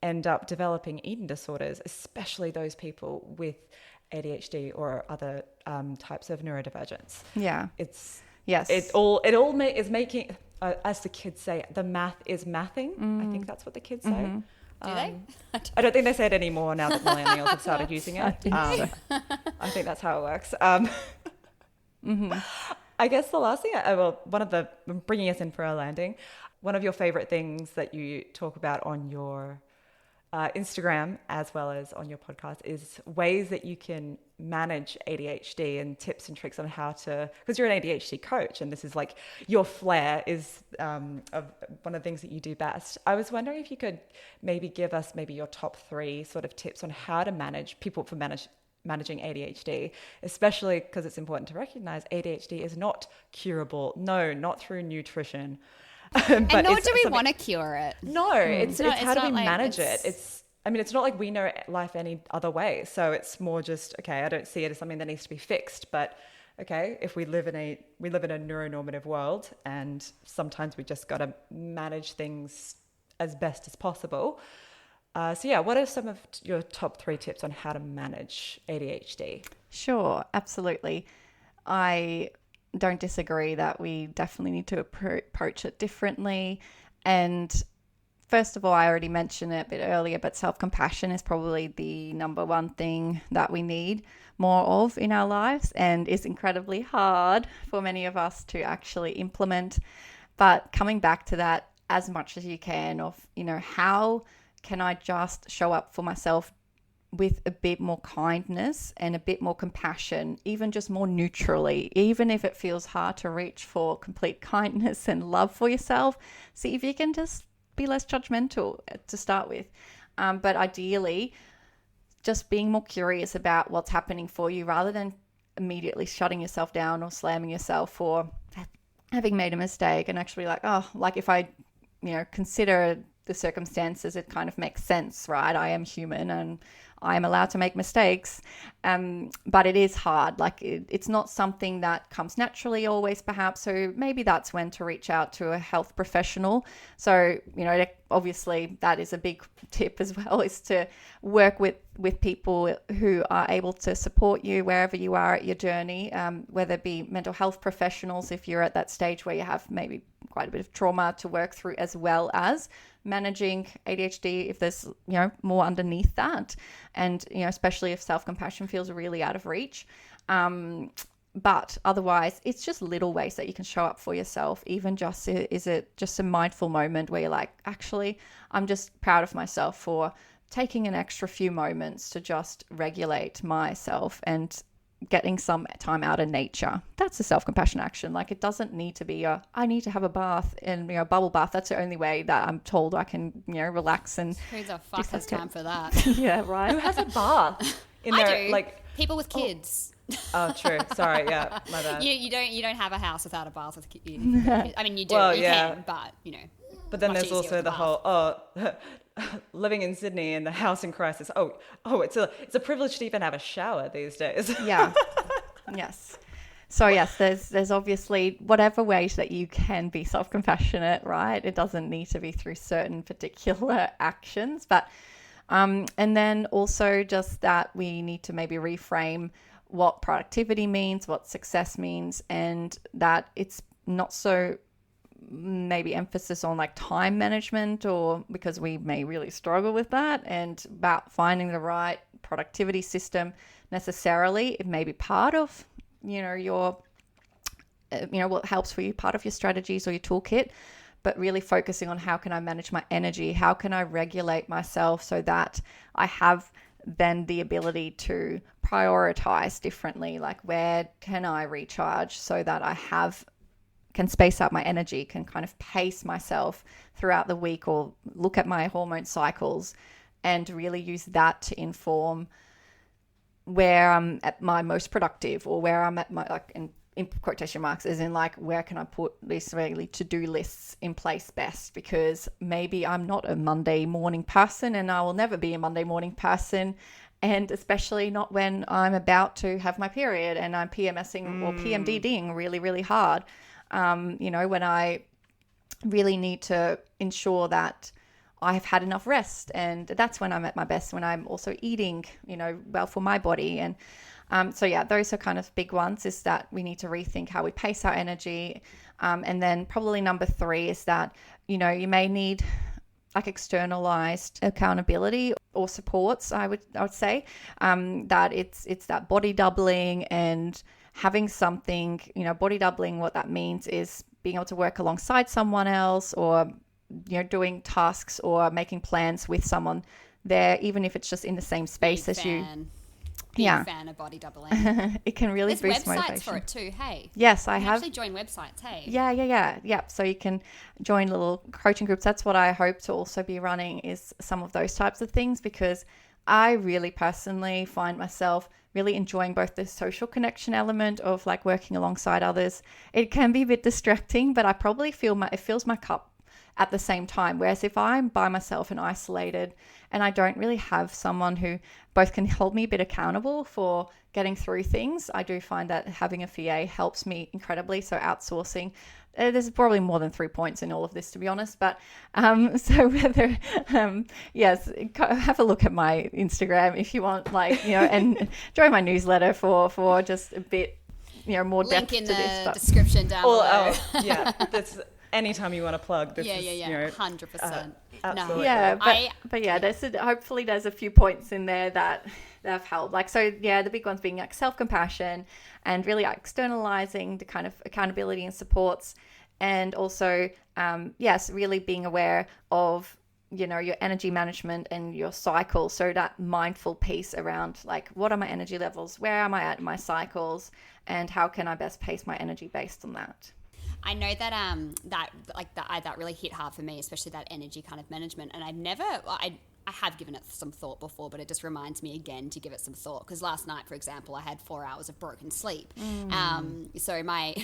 end up developing eating disorders, especially those people with ADHD or other types of neurodivergence. Yeah. It all is making, as the kids say, the math is mathing. I think that's what the kids say. Do they? I don't think they say it anymore now that millennials have started using it. I think that's how it works. I guess the last thing, bringing us in for a landing, one of your favorite things that you talk about on your Instagram as well as on your podcast is ways that you can manage ADHD, and tips and tricks on how to, because you're an ADHD coach and this is like your flair, is of one of the things that you do best. I was wondering if you could maybe give us your top 3 sort of tips on how to manage people for managing ADHD, especially because it's important to recognize ADHD is not curable. No, not through nutrition. And nor do we want to cure it. No, it's how do we manage it? It's not like we know life any other way. So it's more just, okay, I don't see it as something that needs to be fixed, but okay, if we live in a neuronormative world, and sometimes we just got to manage things as best as possible. What are some of your top 3 tips on how to manage ADHD? Sure, absolutely. I don't disagree that we definitely need to approach it differently. And first of all, I already mentioned it a bit earlier, but self-compassion is probably the number one thing that we need more of in our lives, and is incredibly hard for many of us to actually implement. But coming back to that as much as you can of, how can I just show up for myself with a bit more kindness and a bit more compassion, even just more neutrally, even if it feels hard to reach for complete kindness and love for yourself. See if you can just be less judgmental to start with. But ideally, just being more curious about what's happening for you rather than immediately shutting yourself down or slamming yourself for having made a mistake, and actually if I, consider the circumstances, it kind of makes sense, right? I am human and I am allowed to make mistakes. But it is hard. It's not something that comes naturally always, perhaps. So maybe that's when to reach out to a health professional. So, obviously that is a big tip as well, is to work with people who are able to support you wherever you are at your journey, whether it be mental health professionals, if you're at that stage where you have maybe quite a bit of trauma to work through, as well as managing ADHD if there's, more underneath that. And, especially if self-compassion feels really out of reach. But otherwise, it's just little ways that you can show up for yourself. Even just, is it just a mindful moment where you're like, actually, I'm just proud of myself for taking an extra few moments to just regulate myself and getting some time out in nature. That's a self-compassion action. It doesn't need to be I need to have a bath and bubble bath. That's the only way that I'm told I can relax. And who the fuck has time for that? Yeah, right. Who has a bath in I there? do. People with kids. Oh, true. Sorry, yeah, my bad. You don't have a house without a bath with kids. I mean, you do. Well, you yeah. can, but But then much there's easier also with the bath. whole living in Sydney and the house in crisis. It's a privilege to even have a shower these days. Yeah. Yes. So yes, there's obviously whatever ways that you can be self-compassionate, right? It doesn't need to be through certain particular actions, but and then also just that we need to maybe reframe what productivity means, what success means, and that it's not so maybe emphasis on time management, or because we may really struggle with that, and about finding the right productivity system necessarily. It may be part of your what helps for you, part of your strategies or your toolkit, but really focusing on how can I manage my energy, how can I regulate myself so that I have then the ability to prioritize differently, where can I recharge so that I can space out my energy, can kind of pace myself throughout the week, or look at my hormone cycles and really use that to inform where I'm at my most productive, or where I'm at my, in quotation marks, as in where can I put these really to-do lists in place best, because maybe I'm not a Monday morning person, and I will never be a Monday morning person. And especially not when I'm about to have my period and I'm PMSing or PMDDing really, really hard. When I really need to ensure that I have had enough rest, and that's when I'm at my best, when I'm also eating, well for my body. And those are kind of big ones, is that we need to rethink how we pace our energy. And then probably number 3 is that, you may need externalized accountability or supports, I would say, that it's that body doubling and having something, body doubling. What that means is being able to work alongside someone else, or, doing tasks or making plans with someone there, even if it's just in the same space as you. Big fan of body doubling. It can really There's boost websites motivation. for it too, hey? Yes, I you have. actually join websites, hey? Yeah. So you can join little coaching groups. That's what I hope to also be running, is some of those types of things, because I really personally find myself really enjoying both the social connection element of working alongside others. It can be a bit distracting, but I probably it fills my cup at the same time. Whereas if I'm by myself and isolated, and I don't really have someone who both can hold me a bit accountable for getting through things, I do find that having a VA helps me incredibly. So outsourcing, there's probably more than 3 points in all of this, to be honest. But so whether, yes, have a look at my Instagram if you want, and join my newsletter for just a bit, more depth Link in to the this. description down below. Yeah, that's anytime you want to plug this. Yeah, is, yeah, you know, 100%. absolutely. No. Yeah, but yeah, hopefully there's a few points in there that have helped. Like, so yeah, the big ones being like self-compassion and really externalizing the kind of accountability and supports, and also yes, really being aware of, you know, your energy management and your cycle. So that mindful piece around like, what are my energy levels? Where am I at in my cycles? And how can I best pace my energy based on that? I know that that really hit hard for me, especially that energy kind of management. And I have given it some thought before, but it just reminds me again to give it some thought. Because last night, for example, I had 4 hours of broken sleep. So my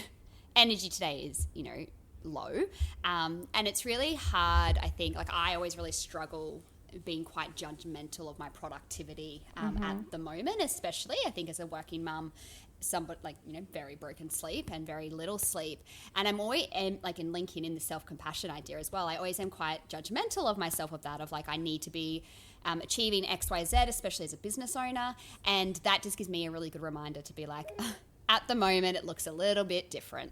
energy today is, you know, low. And it's really hard, I think. Like, I always really struggle being quite judgmental of my productivity at the moment, especially, I think, as a working mum. Somewhat like, you know, very broken sleep and very little sleep. And I'm always like, in linking in the self-compassion idea as well, I always am quite judgmental of myself, of that, of like, I need to be achieving X, Y, Z, especially as a business owner. And that just gives me a really good reminder to be like, at the moment, it looks a little bit different.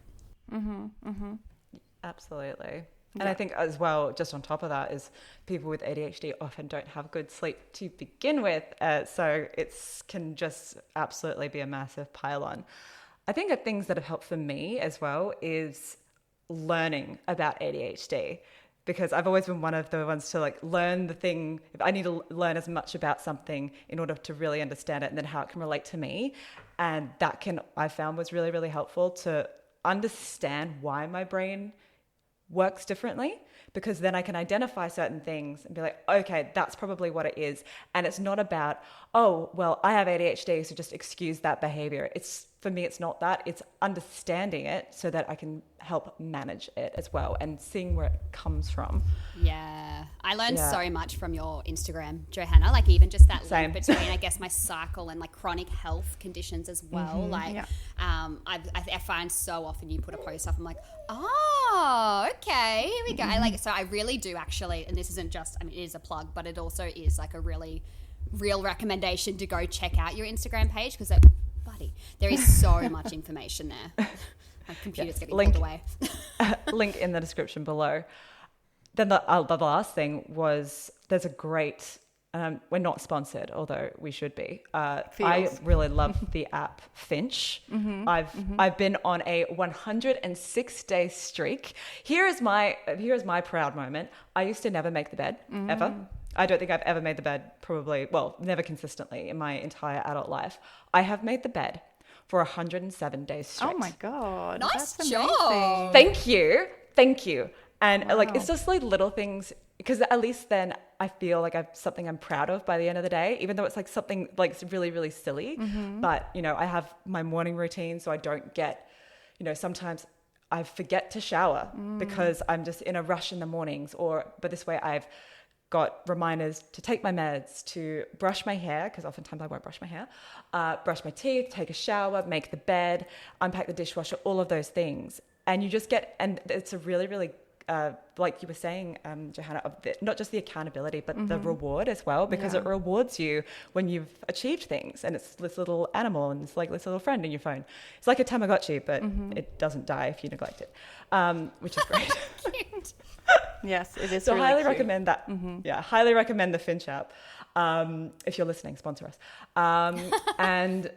Absolutely. And I think as well, just on top of that, is people with ADHD often don't have good sleep to begin with. So it can just absolutely be a massive pile on. I think things that have helped for me as well is learning about ADHD, because I've always been one of the ones to like learn the thing. I need to learn as much about something in order to really understand it, and then how it can relate to me. And that I found was really, really helpful to understand why my brain works differently, because then I can identify certain things and be like, okay, that's probably what it is. And it's not about, oh, well, I have ADHD, so just excuse that behavior. For me, it's not that. It's understanding it so that I can help manage it as well, and seeing where it comes from. Yeah. I learned so much from your Instagram, Johanna, like even just that link between, I guess, my cycle and like chronic health conditions as well. I find so often you put a post up, I'm like, oh, okay, here we go. So I really do actually, and this isn't just, I mean, it is a plug, but it also is like a really real recommendation to go check out your Instagram page, because there is so much information there. My computer's getting pulled away. Link in the description below. Then the last thing was, there's a great, we're not sponsored, although we should be. I really love the app Finch. I've been on a 106-day streak. Here is my proud moment. I used to never make the bed, ever. I don't think I've ever made the bed, never consistently in my entire adult life. I have made the bed for 107 days straight. Oh my God. Nice That's job. amazing. Thank you. And like, it's just like little things, because at least then I feel like I've something I'm proud of by the end of the day, even though it's like something like it's really, really silly. But, you know, I have my morning routine, so I don't get, you know, sometimes I forget to shower because I'm just in a rush in the mornings, but this way I've got reminders to take my meds, to brush my hair, because oftentimes I won't brush my hair, brush my teeth, take a shower, make the bed, unpack the dishwasher, all of those things. And you just and it's a really, really, like you were saying, Johanna, not just the accountability, but the reward as well, because it rewards you when you've achieved things. And it's this little animal, and it's like this little friend in your phone. It's like a Tamagotchi, but it doesn't die if you neglect it, which is great. Cute. Yes, it is. So really highly cute. recommend that. Yeah, highly recommend the Finch app. If you're listening, sponsor us. And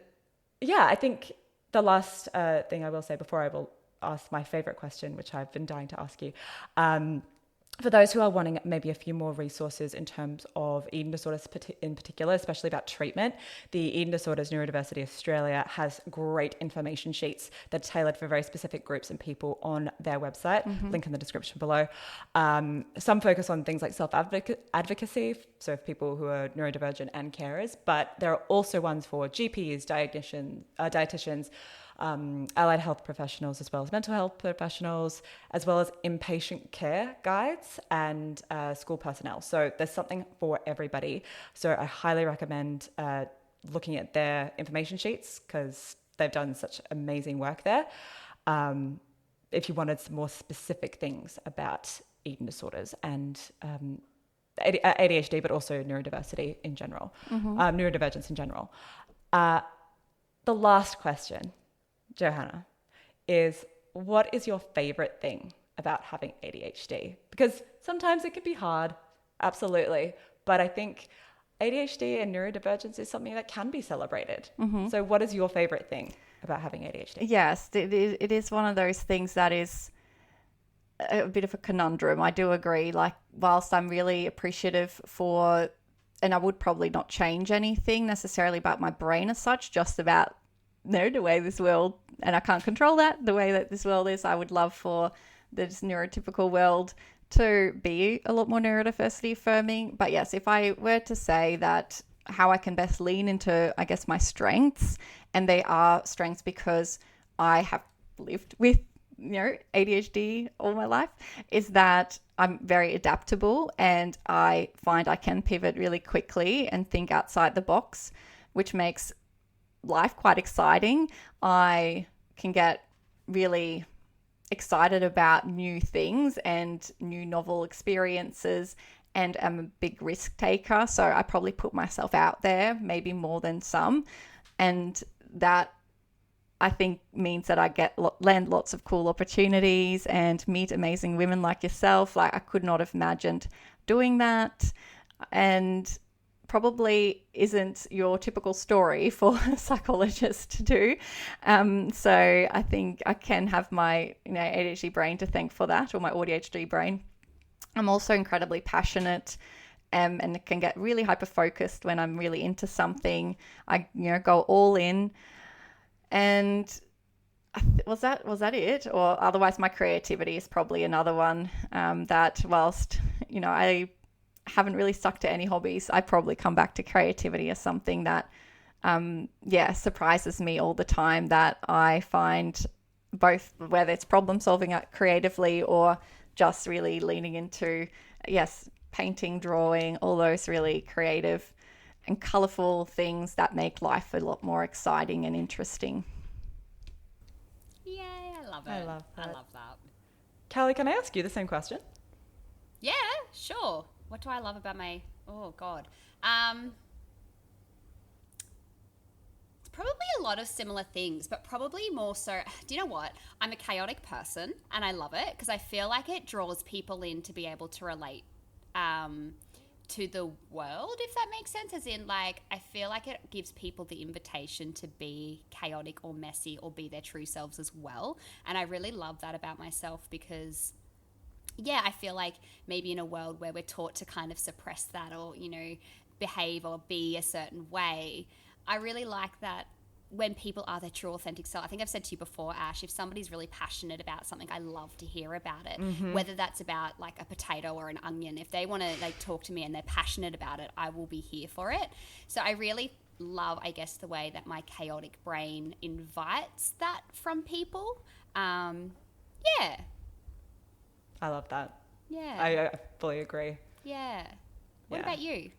yeah, I think the last thing I will say before I will ask my favorite question, which I've been dying to ask you, for those who are wanting maybe a few more resources in terms of eating disorders in particular, especially about treatment, the Eating Disorders Neurodiversity Australia has great information sheets that are tailored for very specific groups and people on their website, link in the description below. Some focus on things like self-advocacy, so for people who are neurodivergent and carers, but there are also ones for GPs, dietitians, allied health professionals, as well as mental health professionals, as well as inpatient care guides and school personnel. So there's something for everybody. So I highly recommend looking at their information sheets, because they've done such amazing work there. If you wanted some more specific things about eating disorders and ADHD, but also neurodiversity in general, neurodivergence in general. The last question, Johanna, is what is your favorite thing about having ADHD? Because sometimes it can be hard, absolutely. But I think ADHD and neurodivergence is something that can be celebrated. So what is your favorite thing about having ADHD? Yes, it is one of those things that is a bit of a conundrum. I do agree. Like, whilst I'm really appreciative for, and I would probably not change anything necessarily about my brain as such, just about, the way this world, and I can't control that, the way that this world is, I would love for this neurotypical world to be a lot more neurodiversity affirming. But yes, if I were to say that how I can best lean into, I guess, my strengths, and they are strengths because I have lived with, ADHD all my life, is that I'm very adaptable and I find I can pivot really quickly and think outside the box, which makes life quite exciting. I can get really excited about new things and new novel experiences, and am a big risk taker. So I probably put myself out there, maybe more than some. And that, I think, means that I land lots of cool opportunities and meet amazing women like yourself. Like, I could not have imagined doing that. And probably isn't your typical story for a psychologist to do. So I think I can have my ADHD brain to thank for that, or my ADHD brain. I'm also incredibly passionate and can get really hyper-focused when I'm really into something. I go all in. And was that it? Or otherwise, my creativity is probably another one that whilst, I haven't really stuck to any hobbies, I probably come back to creativity as something that, surprises me all the time, that I find both, whether it's problem solving creatively or just really leaning into, painting, drawing, all those really creative and colourful things that make life a lot more exciting and interesting. Yay, I love it. I love that. I love that. Callie, can I ask you the same question? Yeah, sure. What do I love about my... Oh, God. It's probably a lot of similar things, but probably more so... Do you know what? I'm a chaotic person, and I love it because I feel like it draws people in to be able to relate to the world, if that makes sense. As in, like, I feel like it gives people the invitation to be chaotic or messy or be their true selves as well. And I really love that about myself because... I feel like maybe in a world where we're taught to kind of suppress that or, behave or be a certain way, I really like that when people are their true authentic self. I think I've said to you before, Ash, if somebody's really passionate about something, I love to hear about it. Whether that's about like a potato or an onion, if they want to like talk to me and they're passionate about it, I will be here for it. So I really love, I guess, the way that my chaotic brain invites that from people. I love that. Yeah. I fully agree. Yeah. What about you?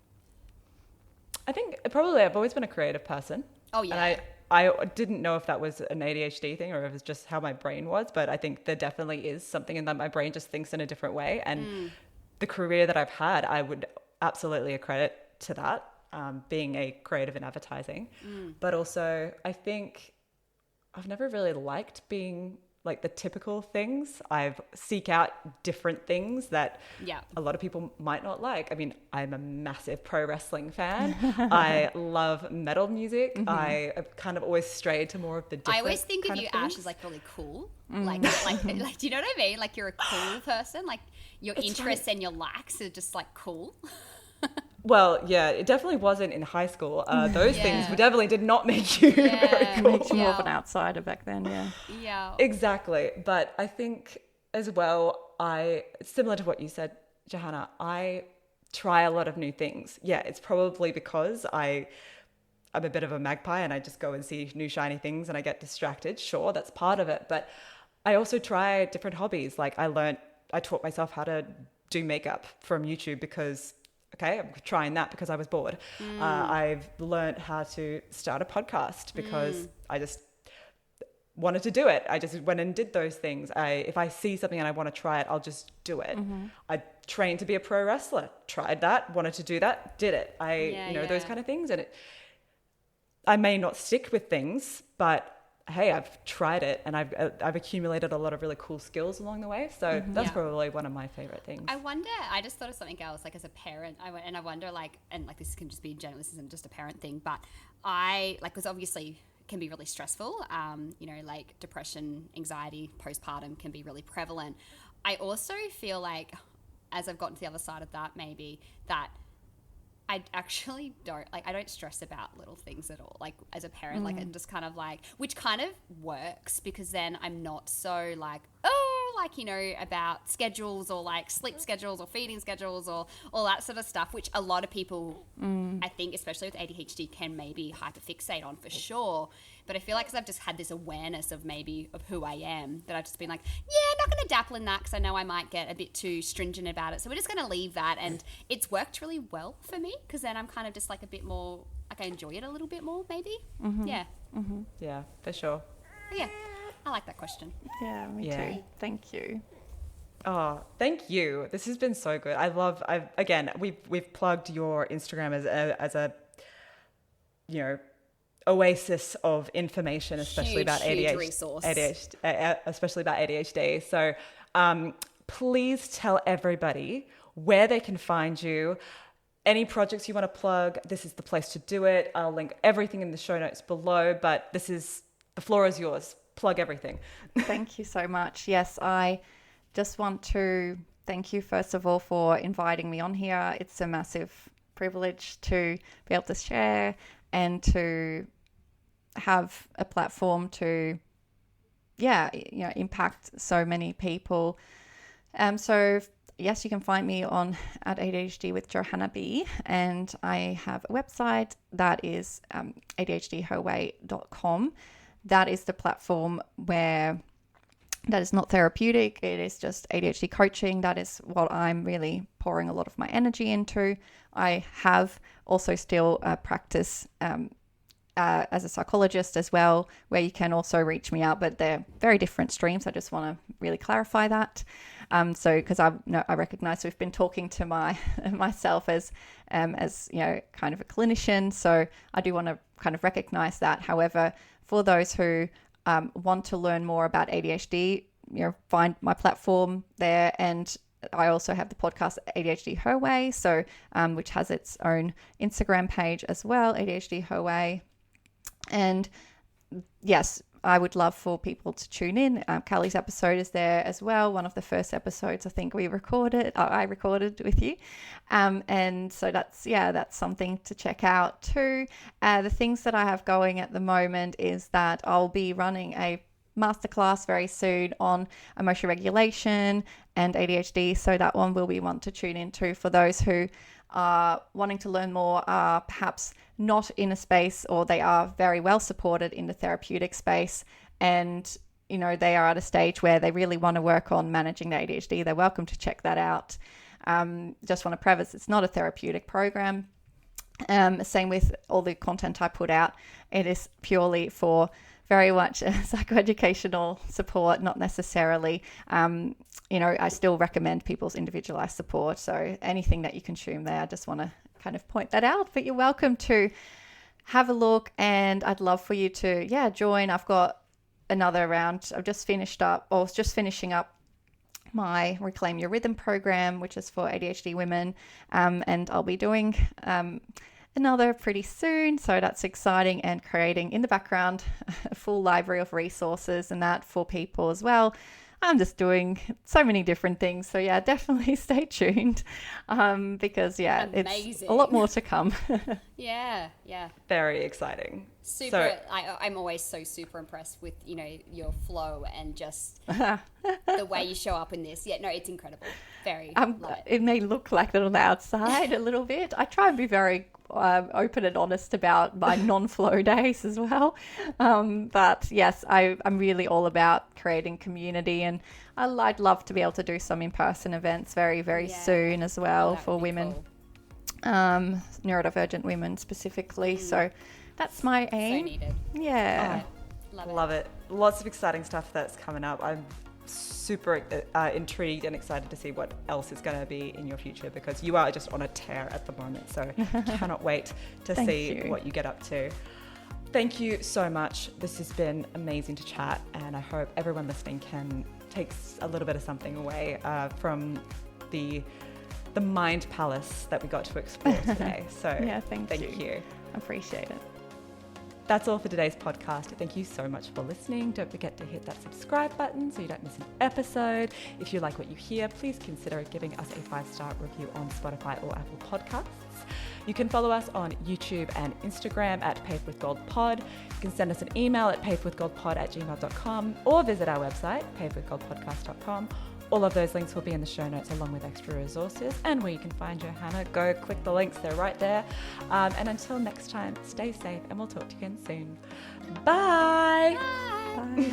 I think probably I've always been a creative person. Oh, yeah. And I didn't know if that was an ADHD thing or if it's just how my brain was, but I think there definitely is something in that my brain just thinks in a different way. And the career that I've had, I would absolutely accredit to that, being a creative in advertising. But also I think I've never really liked being like the typical things. I've seek out different things that a lot of people might not like. I mean, I'm a massive pro wrestling fan. I love metal music. I have kind of always strayed to more of the different I always think of you, Ash, as like really cool. Like, do you know what I mean? Like, you're a cool person. Like, your interests and your likes are just like cool. Well, yeah, it definitely wasn't in high school. Those things definitely did not make you very cool. Makes you more of an outsider back then, Yeah. Exactly. But I think as well, similar to what you said, Johanna, I try a lot of new things. Yeah, it's probably because I'm a bit of a magpie and I just go and see new shiny things and I get distracted. Sure, that's part of it. But I also try different hobbies. Like I taught myself how to do makeup from YouTube because... Okay, I'm trying that because I was bored. I've learned how to start a podcast because I just wanted to do it. I just went and did those things. If I see something and I want to try it, I'll just do it. I trained to be a pro wrestler, tried that, wanted to do that, did it. Those kind of things. And I may not stick with things, but hey, I've tried it and I've accumulated a lot of really cool skills along the way. So that's probably one of my favorite things. I wonder, I just thought of something else, like as a parent, I wonder like, and like this can just be in general, this isn't just a parent thing, but because obviously it can be really stressful, like depression, anxiety, postpartum can be really prevalent. I also feel like, as I've gotten to the other side of that, maybe that I actually don't, I don't stress about little things at all. Like as a parent, I'm just kind of like, which kind of works because then I'm not so like, about schedules or like sleep schedules or feeding schedules or all that sort of stuff, which a lot of people, I think, especially with ADHD, can maybe hyperfixate on for sure. But I feel like because I've just had this awareness of who I am, that I've just been like, I'm not going to dabble in that because I know I might get a bit too stringent about it. So we're just going to leave that. And it's worked really well for me because then I'm kind of just like a bit more, like I enjoy it a little bit more maybe. Yeah. Yeah, for sure. But yeah, I like that question. Yeah, me too. Thank you. Oh, thank you. This has been so good. Again, we've plugged your Instagram as a oasis of information, especially about ADHD, especially about ADHD. So please tell everybody where they can find you. Any projects you want to plug, this is the place to do it. I'll link everything in the show notes below, but the floor is yours. Plug everything. Thank you so much. Yes, I just want to thank you, first of all, for inviting me on here. It's a massive privilege to be able to share and to have a platform to, impact so many people. So yes, you can find me at ADHD with Johanna B, and I have a website that is ADHDherway.com. That is the platform where that is not therapeutic. It is just ADHD coaching. That is what I'm really pouring a lot of my energy into. I have also still practice as a psychologist as well, where you can also reach me out, but they're very different streams. I just want to really clarify that. So because I recognize we've been talking to myself as kind of a clinician, so I do want to kind of recognize that. However, for those who want to learn more about ADHD, find my platform there. And I also have the podcast ADHD Her Way, so which has its own Instagram page as well, ADHD Her Way. And yes, I would love for people to tune in. Callie's episode is there as well. One of the first episodes I think I recorded with you. And so that's something to check out too. The things that I have going at the moment is that I'll be running a masterclass very soon on emotion regulation and ADHD. So that one will be one to tune into for those who are wanting to learn more, are perhaps not in a space, or they are very well supported in the therapeutic space, and they are at a stage where they really want to work on managing the ADHD. They're welcome to check that out. Just want to preface, it's not a therapeutic program. Same with all the content I put out. It is purely for very much psychoeducational support, not necessarily, I still recommend people's individualized support. So anything that you consume there, I just want to kind of point that out, but you're welcome to have a look, and I'd love for you to, join. I've got another round. I've just finishing up my Reclaim Your Rhythm program, which is for ADHD women. And I'll be doing, another pretty soon. So that's exciting, and creating in the background a full library of resources and that for people as well. I'm just doing so many different things. So definitely stay tuned because it's a lot more to come. Yeah. Very exciting. Super. I'm always so super impressed with, your flow and just the way you show up in this. Yeah, no, it's incredible. Very. Love it. It may look like that on the outside a little bit. I try and be very open and honest about my non-flow days as well. But yes, I'm really all about creating community, and I'd love to be able to do some in-person events very, very soon as well for women, cool. Neurodivergent women specifically. So that's my aim. So needed. Yeah. Love it. Lots of exciting stuff that's coming up. I'm super intrigued and excited to see what else is going to be in your future, because you are just on a tear at the moment. So cannot wait to see what you get up to. Thank you so much. This has been amazing to chat, and I hope everyone listening can take a little bit of something away from the mind palace that we got to explore today. So yeah, thank you. I appreciate it. That's all for today's podcast. Thank you so much for listening. Don't forget to hit that subscribe button so you don't miss an episode. If you like what you hear, please consider giving us a 5-star review on Spotify or Apple Podcasts. You can follow us on YouTube and Instagram at Paved with Gold Pod. You can send us an email at pavedwithgoldpod@gmail.com or visit our website, pavedwithgoldpodcast.com. All of those links will be in the show notes along with extra resources and where you can find Johanna. Go click the links, they're right there. And until next time, stay safe and we'll talk to you again soon. Bye. Bye.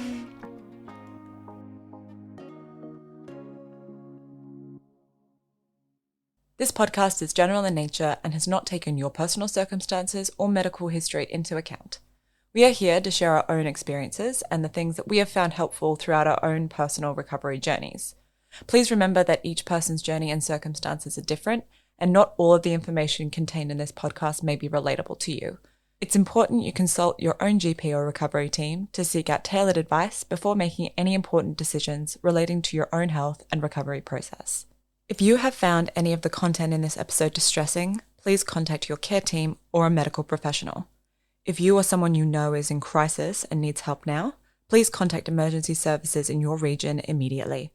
This podcast is general in nature and has not taken your personal circumstances or medical history into account. We are here to share our own experiences and the things that we have found helpful throughout our own personal recovery journeys. Please remember that each person's journey and circumstances are different, and not all of the information contained in this podcast may be relatable to you. It's important you consult your own GP or recovery team to seek out tailored advice before making any important decisions relating to your own health and recovery process. If you have found any of the content in this episode distressing, please contact your care team or a medical professional. If you or someone you know is in crisis and needs help now, please contact emergency services in your region immediately.